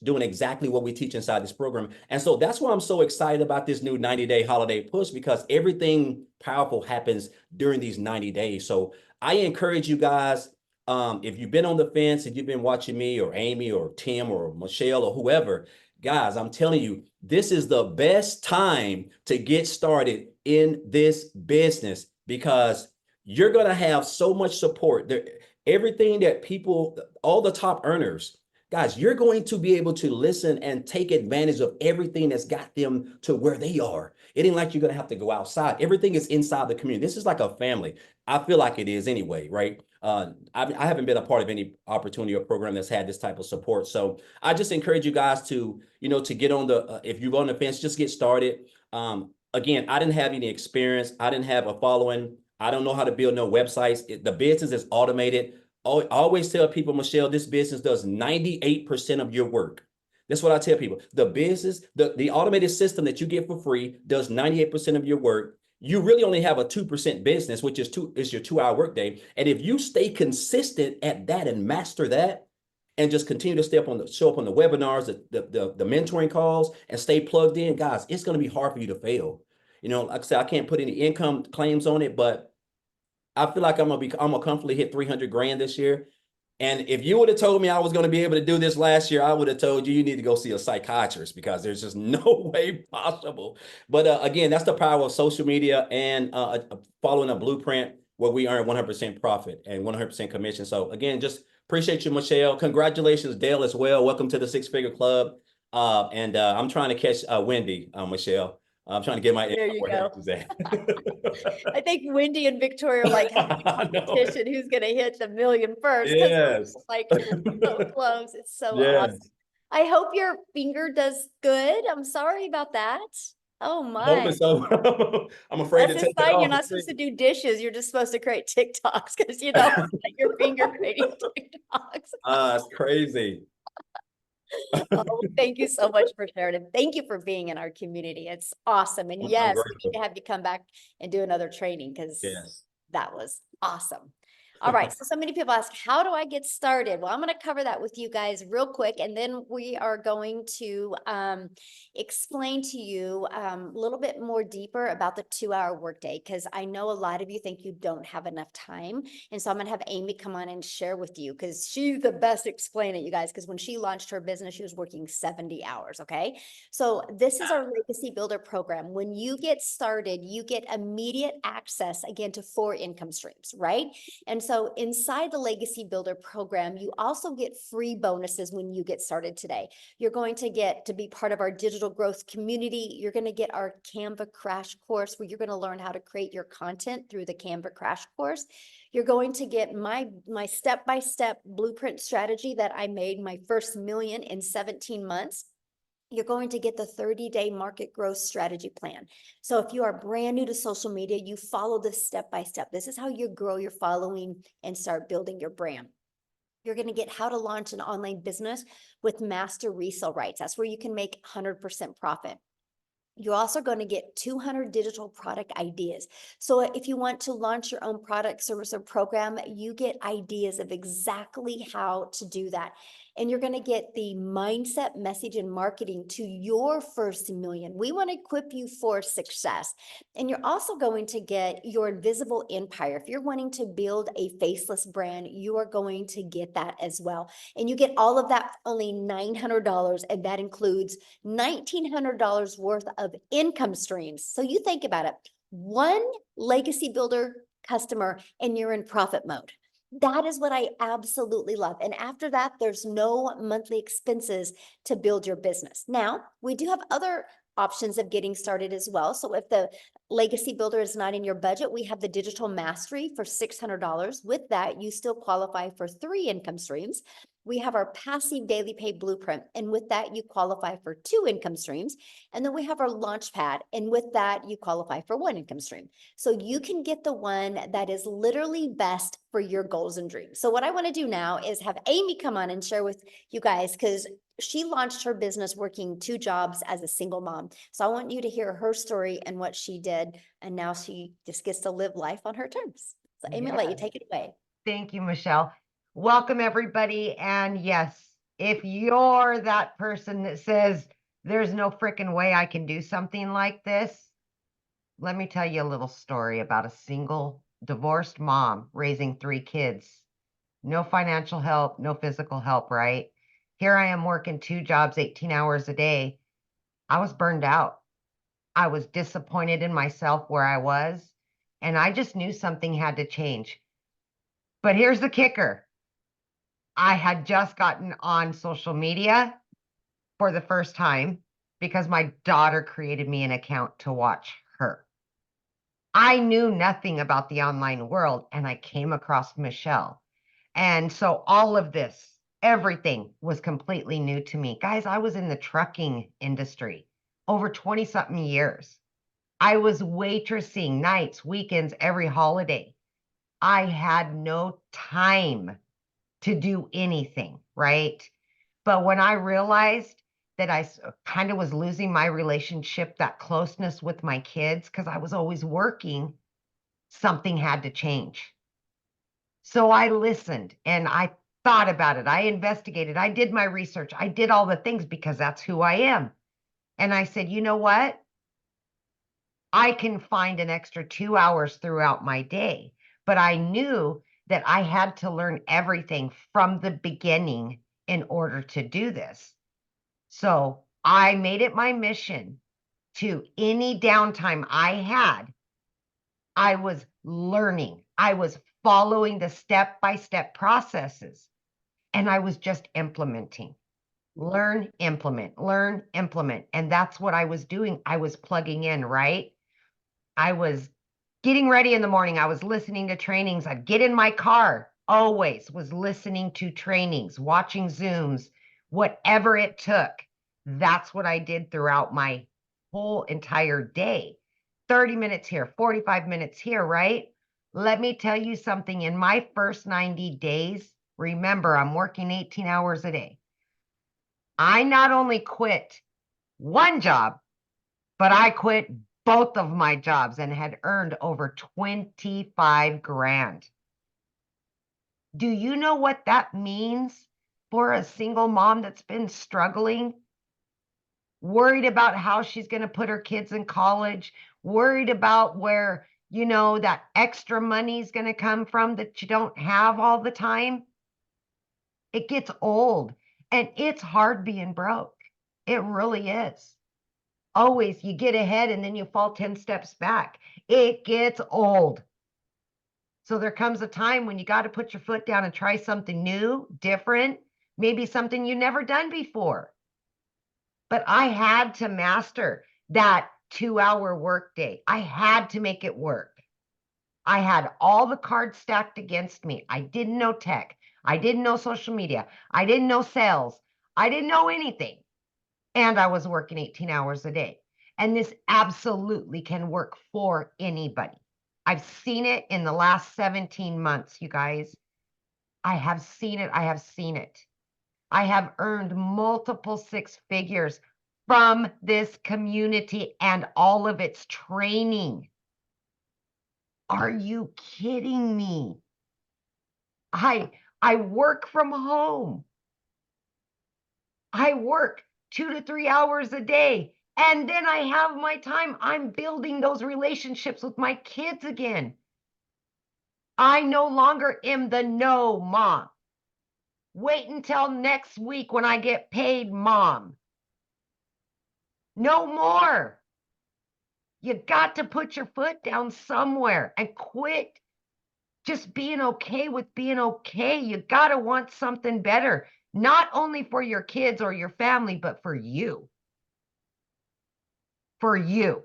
doing exactly what we teach inside this program. And so that's why I'm so excited about this new 90-day holiday push, because everything powerful happens during these 90 days. So I encourage you guys, if you've been on the fence, if you've been watching me or Amy or Tim or Michelle or whoever, guys, I'm telling you, this is the best time to get started in this business, because you're going to have so much support there. Everything that people, all the top earners, guys, you're going to be able to listen and take advantage of everything that's got them to where they are. It ain't like you're going to have to go outside. Everything is inside the community. This is like a family. I feel like it is anyway, right? I haven't been a part of any opportunity or program that's had this type of support. So I just encourage you guys to get on if you're on the fence, just get started. Again, I didn't have any experience. I didn't have a following. I don't know how to build no websites. The business is automated. I always tell people, Michelle, this business does 98% of your work. That's what I tell people. The business, the automated system that you get for free does 98% of your work. You really only have a 2% business, which is your 2-hour workday. And if you stay consistent at that and master that, and just continue to show up on the webinars, the mentoring calls, and stay plugged in, guys, it's going to be hard for you to fail. Like I said, I can't put any income claims on it, but I feel like I'm gonna comfortably hit 300 grand this year. And if you would have told me I was going to be able to do this last year, I would have told you need to go see a psychiatrist, because there's just no way possible. But again, that's the power of social media and following a blueprint where we earn 100% profit and 100% commission. So again, just appreciate you, Michelle. Congratulations, Dale, as well. Welcome to the Six Figure Club. And I'm trying to catch Wendy, Michelle. I'm trying to get my There you where go. she's at. I think Wendy and Victoria are like having a I know. competition who's going to hit the million first. Yes. Like so close. It's so Yes. awesome. I hope your finger does good. I'm sorry about that. Oh Hoping my. so. I'm afraid That's to a take it sign off. you're not supposed to do dishes. You're just supposed to create TikToks, because like your finger creating TikToks. It's crazy. Oh, thank you so much for sharing it. Thank you for being in our community. It's awesome. And I'm yes, we need grateful. to have you come back and do another training, because Yes. That was awesome. All right, so many people ask, how do I get started? Well, I'm going to cover that with you guys real quick, and then we are going to explain to you a little bit more deeper about the 2-hour workday, because I know a lot of you think you don't have enough time. And so I'm going to have Amy come on and share with you, because she's the best explaining it, you guys, because when she launched her business, she was working 70 hours, okay? So this is our Legacy Builder program. When you get started, you get immediate access, again, to 4 income streams, right? And so inside the Legacy Builder program, you also get free bonuses when you get started today. You're going to get to be part of our digital growth community. You're going to get our Canva crash course, where you're going to learn how to create your content through the Canva crash course. You're going to get my step-by-step blueprint strategy that I made my first million in 17 months. You're going to get the 30-day market growth strategy plan. So if you are brand new to social media, you follow this step by step. This is how you grow your following and start building your brand. You're going to get how to launch an online business with master resale rights. That's where you can make 100% profit. You're also going to get 200 digital product ideas. So if you want to launch your own product, service, or program, you get ideas of exactly how to do that. And you're going to get the mindset, message, and marketing to your first million. We want to equip you for success. And you're also going to get your invisible empire. If you're wanting to build a faceless brand, you are going to get that as well. And you get all of that for only $900, and that includes $1,900 worth of income streams. So you think about it, one Legacy Builder customer and you're in profit mode. That is what I absolutely love. And after that, there's no monthly expenses to build your business. Now, we do have other options of getting started as well. So if the Legacy Builder is not in your budget, we have the Digital Mastery for $600. With that, you still qualify for 3 income streams. We have our passive daily pay blueprint, and with that, you qualify for 2 income streams. And then we have our launch pad, and with that, you qualify for 1 income stream. So you can get the one that is literally best for your goals and dreams. So what I want to do now is have Amy come on and share with you guys, because she launched her business working 2 jobs as a single mom. So I want you to hear her story and what she did, and now she just gets to live life on her terms. So Amy, I'll let you take it away. Thank you, Michelle. Welcome, everybody. And yes, if you're that person that says, there's no freaking way I can do something like this, let me tell you a little story about a single divorced mom raising 3 kids. No financial help, no physical help, right? Here I am working 2 jobs, 18 hours a day. I was burned out. I was disappointed in myself where I was, and I just knew something had to change. But here's the kicker. I had just gotten on social media for the first time because my daughter created me an account to watch her. I knew nothing about the online world, and I came across Michelle. And so all of this, everything was completely new to me. Guys, I was in the trucking industry over 20-something years. I was waitressing nights, weekends, every holiday. I had no time to do anything, right? But when I realized that I kind of was losing my relationship, that closeness with my kids, because I was always working, something had to change. So I listened and I thought about it. I investigated. I did my research. I did all the things because that's who I am. And I said, you know what? I can find an extra 2 hours throughout my day. But I knew that I had to learn everything from the beginning in order to do this. So I made it my mission to any downtime I had, I was learning. I was following the step-by-step processes, and I was just implementing. Learn, implement, learn, implement. And that's what I was doing. I was plugging in, right? I was getting ready in the morning. I was listening to trainings. I'd get in my car, always was listening to trainings, watching Zooms, whatever it took. That's what I did throughout my whole entire day. 30 minutes here, 45 minutes here, right? Let me tell you something. In my first 90 days, remember, I'm working 18 hours a day. I not only quit 1 job, but I quit both of my jobs and had earned over 25 grand. Do you know what that means for a single mom that's been struggling? Worried about how she's going to put her kids in college, worried about where, that extra money is going to come from that you don't have all the time. It gets old and it's hard being broke. It really is. Always you get ahead and then you fall 10 steps back. It gets old. So there comes a time when you got to put your foot down and try something new, different, maybe something you never done before. But I had to master that 2-hour workday. I had to make it work. I had all the cards stacked against me. I didn't know tech. I didn't know social media. I didn't know sales. I didn't know anything. And I was working 18 hours a day. And this absolutely can work for anybody. I've seen it in the last 17 months, you guys. I have seen it. I have seen it. I have earned multiple 6 figures from this community and all of its training. Are you kidding me? I work from home. I work 2 to 3 hours a day. And then I have my time. I'm building those relationships with my kids again. I no longer am the no mom. Wait until next week when I get paid, mom. No more. You got to put your foot down somewhere and quit just being okay with being okay. You got to want something better, not only for your kids or your family, but for you. For you.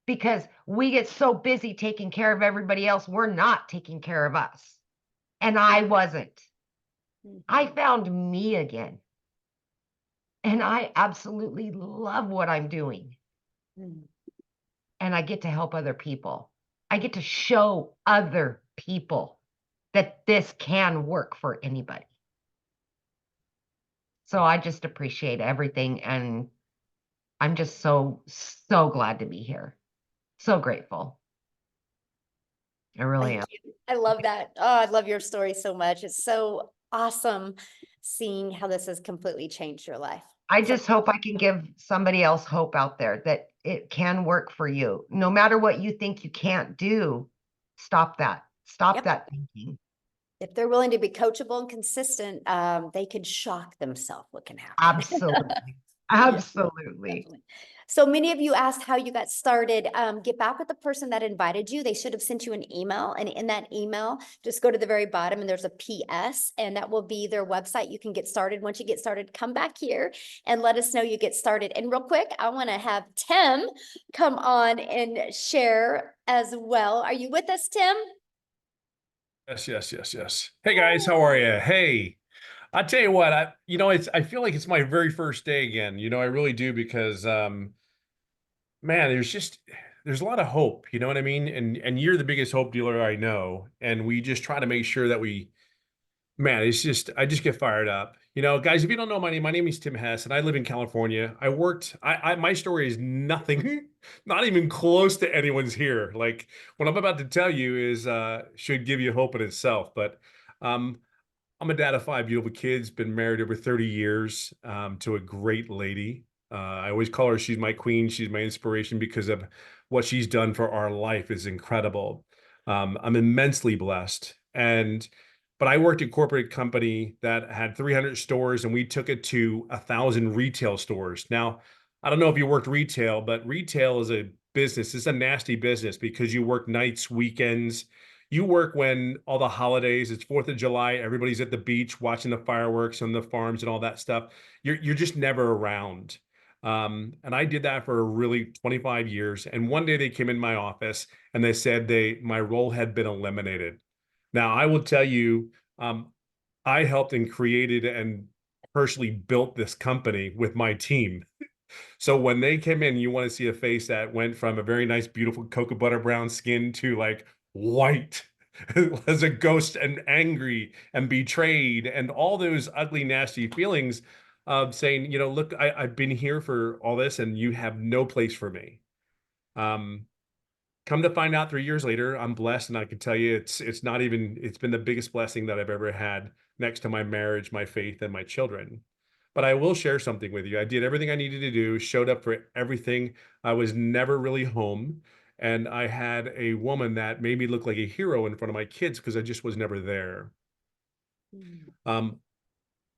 Because we get so busy taking care of everybody else, we're not taking care of us. And I wasn't. I found me again. And I absolutely love what I'm doing. And I get to help other people. I get to show other people that this can work for anybody. So I just appreciate everything. And I'm just so glad to be here. So grateful. I really am. Thank you. I love that. Oh, I love your story so much. It's so awesome seeing how this has completely changed your life. I just hope I can give somebody else hope out there that it can work for you. No matter what you think you can't do, stop that. Stop Yep. that thinking. If they're willing to be coachable and consistent, they could shock themselves what can happen. Absolutely. Absolutely. Definitely. So many of you asked how you got started. Get back with the person that invited you. They should have sent you an email. And in that email, just go to the very bottom and there's a PS and that will be their website. You can get started. Once you get started, come back here and let us know you get started. And real quick, I want to have Tim come on and share as well. Are you with us, Tim? Yes. Hey guys, how are you? Hey, I tell you what, I feel like it's my very first day again. I really do because, man, there's a lot of hope. You know what I mean? And you're the biggest hope dealer I know, and we just try to make sure that man, I just get fired up. Guys, if you don't know my name is Tim Hess, and I live in California. My story is nothing, not even close to anyone's here. Like what I'm about to tell you is, should give you hope in itself. But I'm a dad of 5 beautiful kids, been married over 30 years, to a great lady. I always call her, she's my queen. She's my inspiration because of what she's done for our life is incredible. I'm immensely blessed. But I worked at a corporate company that had 300 stores and we took it to 1,000 retail stores. Now, I don't know if you worked retail, but retail is a business. It's a nasty business because you work nights, weekends. You work when all the holidays, it's 4th of July, everybody's at the beach watching the fireworks on the farms and all that stuff. You're just never around. And I did that for really 25 years. And one day they came in my office and they said my role had been eliminated. Now, I will tell you, I helped and created and personally built this company with my team. So when they came in, you want to see a face that went from a very nice, beautiful cocoa butter brown skin to like white as a ghost and angry and betrayed and all those ugly, nasty feelings of saying, look, I've been here for all this and you have no place for me. Come to find out 3 years later, I'm blessed, and I can tell you it's not even it's been the biggest blessing that I've ever had next to my marriage, my faith, and my children. But I will share something with you. I did everything I needed to do, showed up for everything. I was never really home. And I had a woman that made me look like a hero in front of my kids because I just was never there. Um,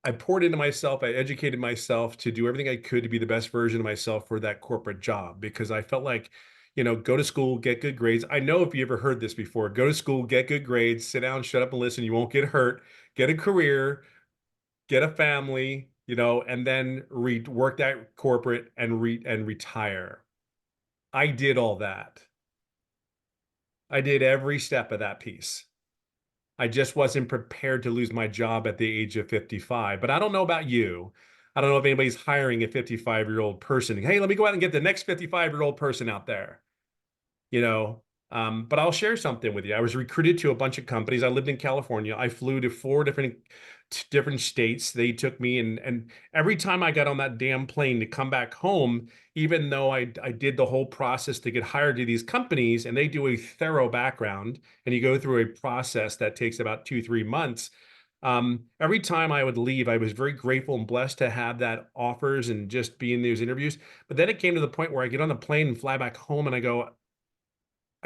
I poured into myself. I educated myself to do everything I could to be the best version of myself for that corporate job because I felt like, go to school, get good grades. I know if you ever heard this before, go to school, get good grades, sit down, shut up and listen. You won't get hurt, get a career, get a family, and then work that corporate and retire. I did all that. I did every step of that piece. I just wasn't prepared to lose my job at the age of 55. But I don't know about you. I don't know if anybody's hiring a 55-year-old person. Hey, let me go out and get the next 55-year-old person out there. you know. But I'll share something with you. I was recruited to a bunch of companies. I lived in California. I flew to 4 different states. They took me, and every time I got on that damn plane to come back home, even though I did the whole process to get hired to these companies, and they do a thorough background, and you go through a process that takes about 2-3 months. Every time I would leave, I was very grateful and blessed to have that offers and just be in those interviews. But then it came to the point where I get on the plane and fly back home, and I go,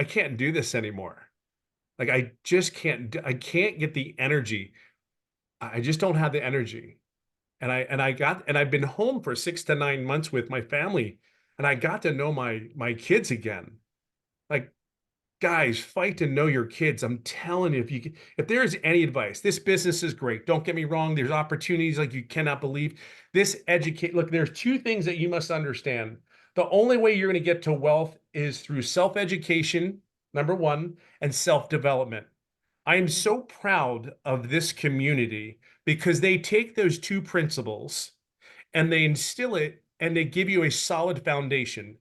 I can't do this anymore. Like I just I can't get the energy. I just don't have the energy. And I've been home for 6 to 9 months with my family, and I got to know my kids again. Like, guys, fight to know your kids. I'm telling you, if there's any advice, this business is great. Don't get me wrong. There's opportunities like you cannot believe. Look, there's 2 things that you must understand. The only way you're going to get to wealth is through self-education, number one, and self-development. I am so proud of this community because they take those 2 principles and they instill it and they give you a solid foundation.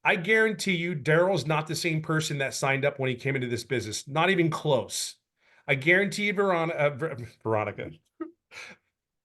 I guarantee you, Daryl's not the same person that signed up when he came into this business, not even close. I guarantee you, Veronica,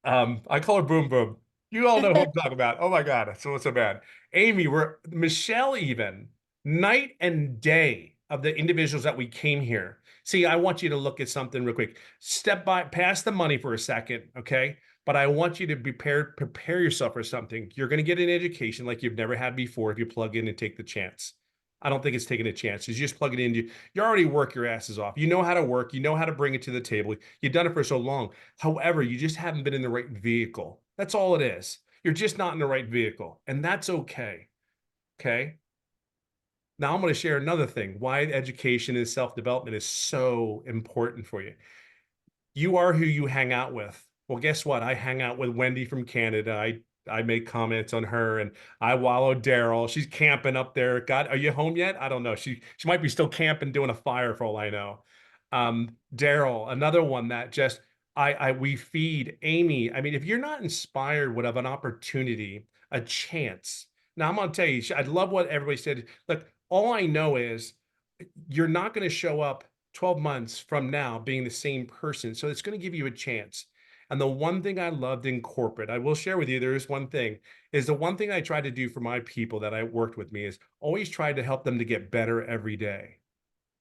I call her Boom Boom. You all know who I'm talking about. Oh my God, so what's so bad? Amy, Michelle, even night and day of the individuals that we came here. See, I want you to look at something real quick. Step by, past the money for a second, okay? But I want you to prepare yourself for something. You're going to get an education like you've never had before if you plug in and take the chance. I don't think it's taking a chance. You just plug it in. You already work your asses off. You know how to work. You know how to bring it to the table. You've done it for so long. However, you just haven't been in the right vehicle. That's all it is. You're just not in the right vehicle. And that's okay. Okay. Now I'm going to share another thing, why education and self-development is so important for you. You are who you hang out with. Well, guess what? I hang out with Wendy from Canada. I make comments on her, and I wallow Daryl. She's camping up there. God, are you home yet? I don't know. She might be still camping, doing a fire for all I know. Daryl, another one that just we feed. Amy. I mean, if you're not inspired with an opportunity, a chance. Now I'm gonna tell you, I love what everybody said. Look, all I know is you're not going to show up 12 months from now being the same person. So it's going to give you a chance. And the one thing I loved in corporate, I will share with you, there is one thing, is the one thing I try to do for my people that I worked with me is always try to help them to get better every day.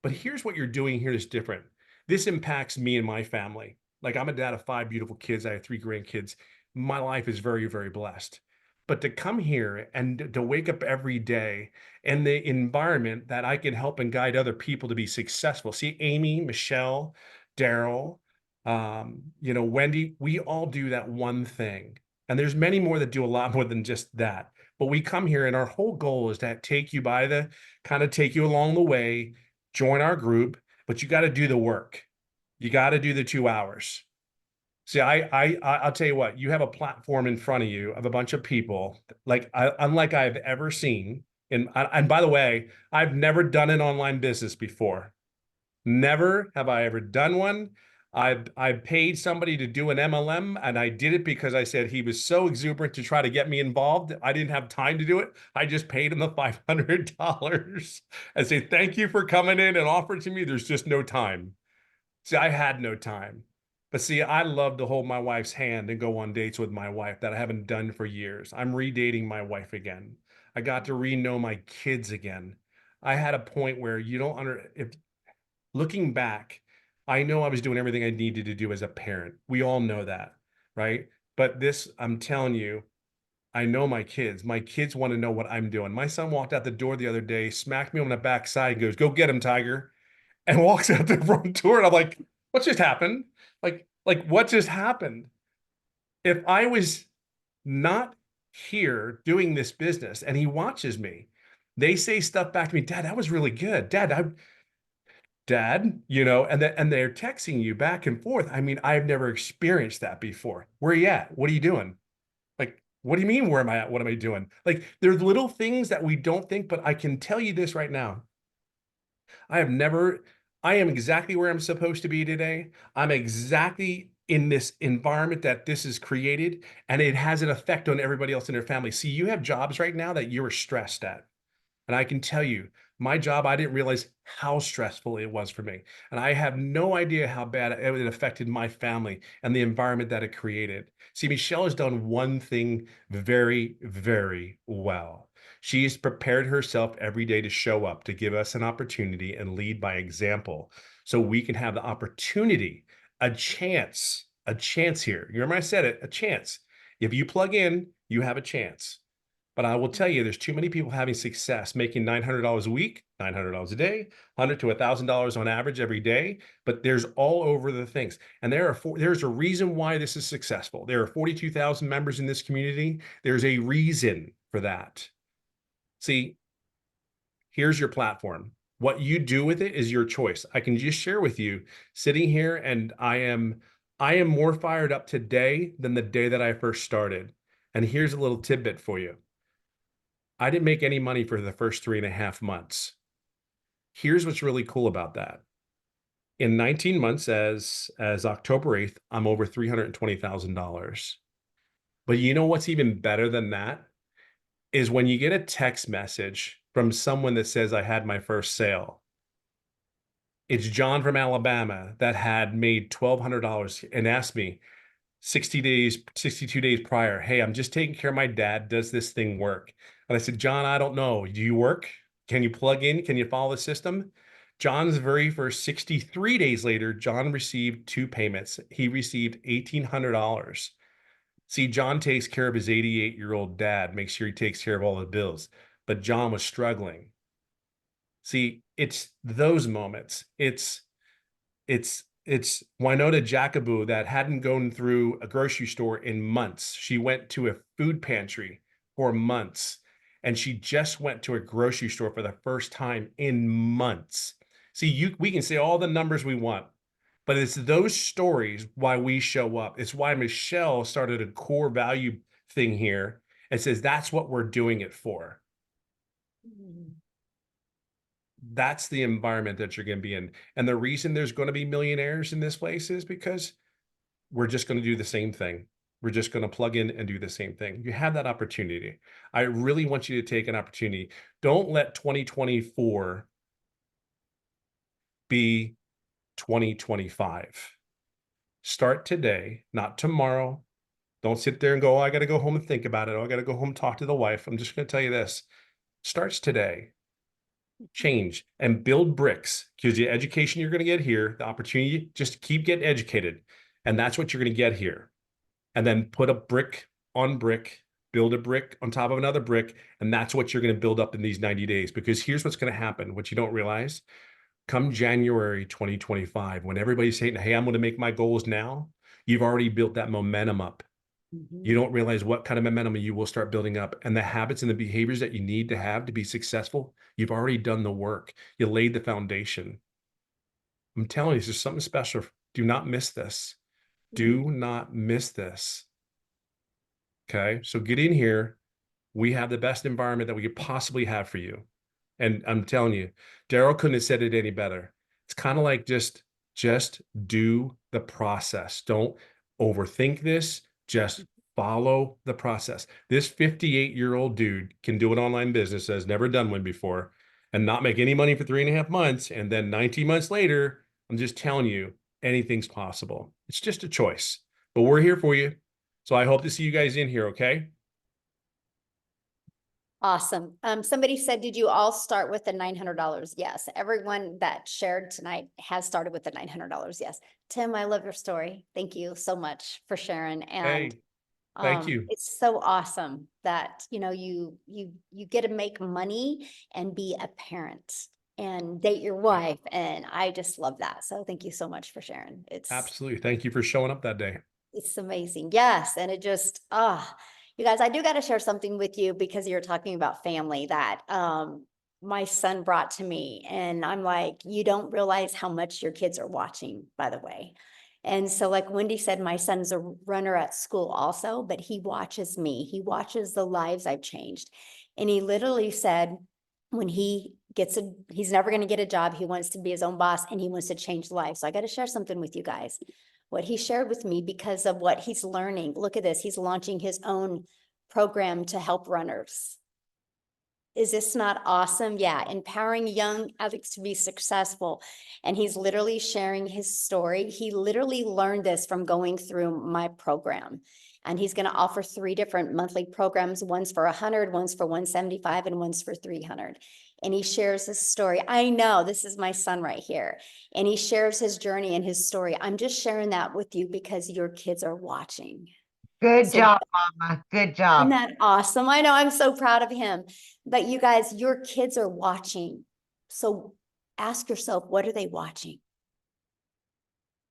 But here's what you're doing here is different. This impacts me and my family. Like I'm a dad of 5 beautiful kids. I have 3 grandkids. My life is very, very blessed. But to come here and to wake up every day in the environment that I can help and guide other people to be successful. See, Amy, Michelle, Daryl, Wendy, we all do that one thing. And there's many more that do a lot more than just that. But we come here and our whole goal is to take you take you along the way, join our group, but you got to do the work. You got to do the 2 hours. See, I'll tell you what, you have a platform in front of you of a bunch of people unlike I've ever seen. And by the way, I've never done an online business before. Never have I ever done one. I paid somebody to do an MLM, and I did it because I said he was so exuberant to try to get me involved. I didn't have time to do it. I just paid him the $500 and say, thank you for coming in and offering to me. There's just no time. See, I had no time. But see, I love to hold my wife's hand and go on dates with my wife that I haven't done for years. I'm redating my wife again. I got to re-know my kids again. I had a point where you don't if looking back, I know I was doing everything I needed to do as a parent. We all know that, right? But this, I'm telling you, I know my kids. My kids want to know what I'm doing. My son walked out the door the other day, smacked me on the backside, and goes, "Go get him, Tiger," and walks out the front door. And I'm like, "What just happened? Like what just happened?" If I was not here doing this business and he watches me, they say stuff back to me, "Dad, that was really good. Dad, and they're texting you back and forth. I mean, I've never experienced that before. Where are you at? What are you doing? Like, what do you mean, where am I at? What am I doing?" Like, there's little things that we don't think, but I can tell you this right now. I am exactly where I'm supposed to be today. I'm exactly in this environment that this is created, and it has an effect on everybody else in their family. See, you have jobs right now that you're stressed at. And I can tell you, my job, I didn't realize how stressful it was for me. And I have no idea how bad it affected my family and the environment that it created. See, Michelle has done one thing very, very well. She's prepared herself every day to show up, to give us an opportunity and lead by example so we can have the opportunity, a chance here. You remember I said it, a chance. If you plug in, you have a chance. But I will tell you, there's too many people having success, making $900 a week, $900 a day, $100 to $1,000 on average every day. But there's all over the things. And there's a reason why this is successful. There are 42,000 members in this community. There's a reason for that. See, here's your platform. What you do with it is your choice. I can just share with you, sitting here, and I am more fired up today than the day that I first started. And here's a little tidbit for you. I didn't make any money for the first 3.5 months. Here's what's really cool about that. In 19 months, as October 8th, I'm over $320,000. But you know what's even better than that is when you get a text message from someone that says, "I had my first sale." It's John from Alabama that had made $1,200 and asked me 62 days prior, "Hey, I'm just taking care of my dad. Does this thing work?" And I said, "John, I don't know. Do you work? Can you plug in? Can you follow the system?" John's very first 63 days later, John received 2 payments. He received $1,800. See, John takes care of his 88-year-old dad, makes sure he takes care of all the bills. But John was struggling. See, it's those moments. It's Winona Jacobou that hadn't gone through a grocery store in months. She went to a food pantry for months, and she just went to a grocery store for the first time in months. See, we can say all the numbers we want, but it's those stories why we show up. It's why Michelle started a core value thing here and says that's what we're doing it for. That's the environment that you're going to be in. And the reason there's going to be millionaires in this place is because we're just going to do the same thing. We're just going to plug in and do the same thing. You have that opportunity. I really want you to take an opportunity. Don't let 2024 be 2025. Start today, not tomorrow. Don't sit there and go, "Oh, I got to go home and think about it. Oh, I got to go home and talk to the wife." I'm just going to tell you this. Starts today. Change and build bricks, because the education you're going to get here, the opportunity, just keep getting educated. And that's what you're going to get here. And then put a brick on brick, build a brick on top of another brick. And that's what you're going to build up in these 90 days. Because here's what's going to happen, what you don't realize. Come January 2025, when everybody's saying, "Hey, I'm going to make my goals now," you've already built that momentum up. You don't realize what kind of momentum you will start building up, and the habits and the behaviors that you need to have to be successful. You've already done the work. You laid the foundation. I'm telling you, there's something special. Do not miss this. Do not miss this. Okay. So get in here. We have the best environment that we could possibly have for you. And I'm telling you, Daryl couldn't have said it any better. It's kind of like just do the process. Don't overthink this. Just follow the process. This 58-year-old dude can do an online business, has never done one before, and not make any money for 3.5 months. And then 19 months later, I'm just telling you, anything's possible. It's just a choice, but we're here for you. So I hope to see you guys in here. Okay. Awesome. Somebody said, did you all start with the $900? Yes. Everyone that shared tonight has started with the $900. Yes. Tim, I love your story. Thank you so much for sharing. And Hey, thank you. it's so awesome that, you get to make money and be a parent and date your wife. And I just love that. So thank you so much for sharing. Absolutely. Thank you for showing up that day. It's amazing. Yes. And it just, you guys, I do got to share something with you because you're talking about family that, my son brought to me, and I'm like, you don't realize how much your kids are watching, by the way. And so like Wendy said, my son's a runner at school also, but he watches me. He watches the lives I've changed. And he literally said, when he gets he's never going to get a job. He wants to be his own boss and he wants to change lives. So I got to share something with you guys. What he shared with me because of what he's learning. Look at this. He's launching his own program to help runners. Is this not awesome? Yeah, empowering young athletes to be successful. And he's literally sharing his story. He literally learned this from going through my program. And he's going to offer 3 different monthly programs. One's for 100, one's for 175, and one's for 300. And he shares his story. I know this is my son right here. And he shares his journey and his story. I'm just sharing that with you because your kids are watching. Good So- job, Mama. Good Isn't job. that awesome? I know, I'm so proud of him. But you guys, your kids are watching. So ask yourself, what are they watching?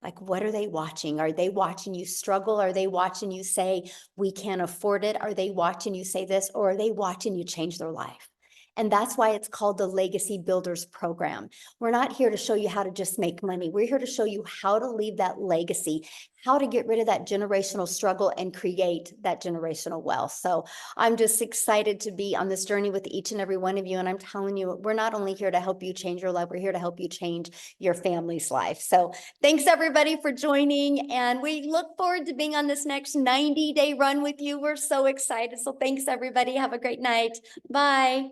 Like, what are they watching? Are they watching you struggle? Are they watching you say, we can't afford it? Are they watching you say this? Or are they watching you change their life? And that's why it's called the Legacy Builders Program. We're not here to show you how to just make money. We're here to show you how to leave that legacy, how to get rid of that generational struggle and create that generational wealth. So I'm just excited to be on this journey with each and every one of you. And I'm telling you, we're not only here to help you change your life, we're here to help you change your family's life. So thanks everybody for joining. And we look forward to being on this next 90-day run with you. We're so excited. So thanks everybody. Have a great night. Bye.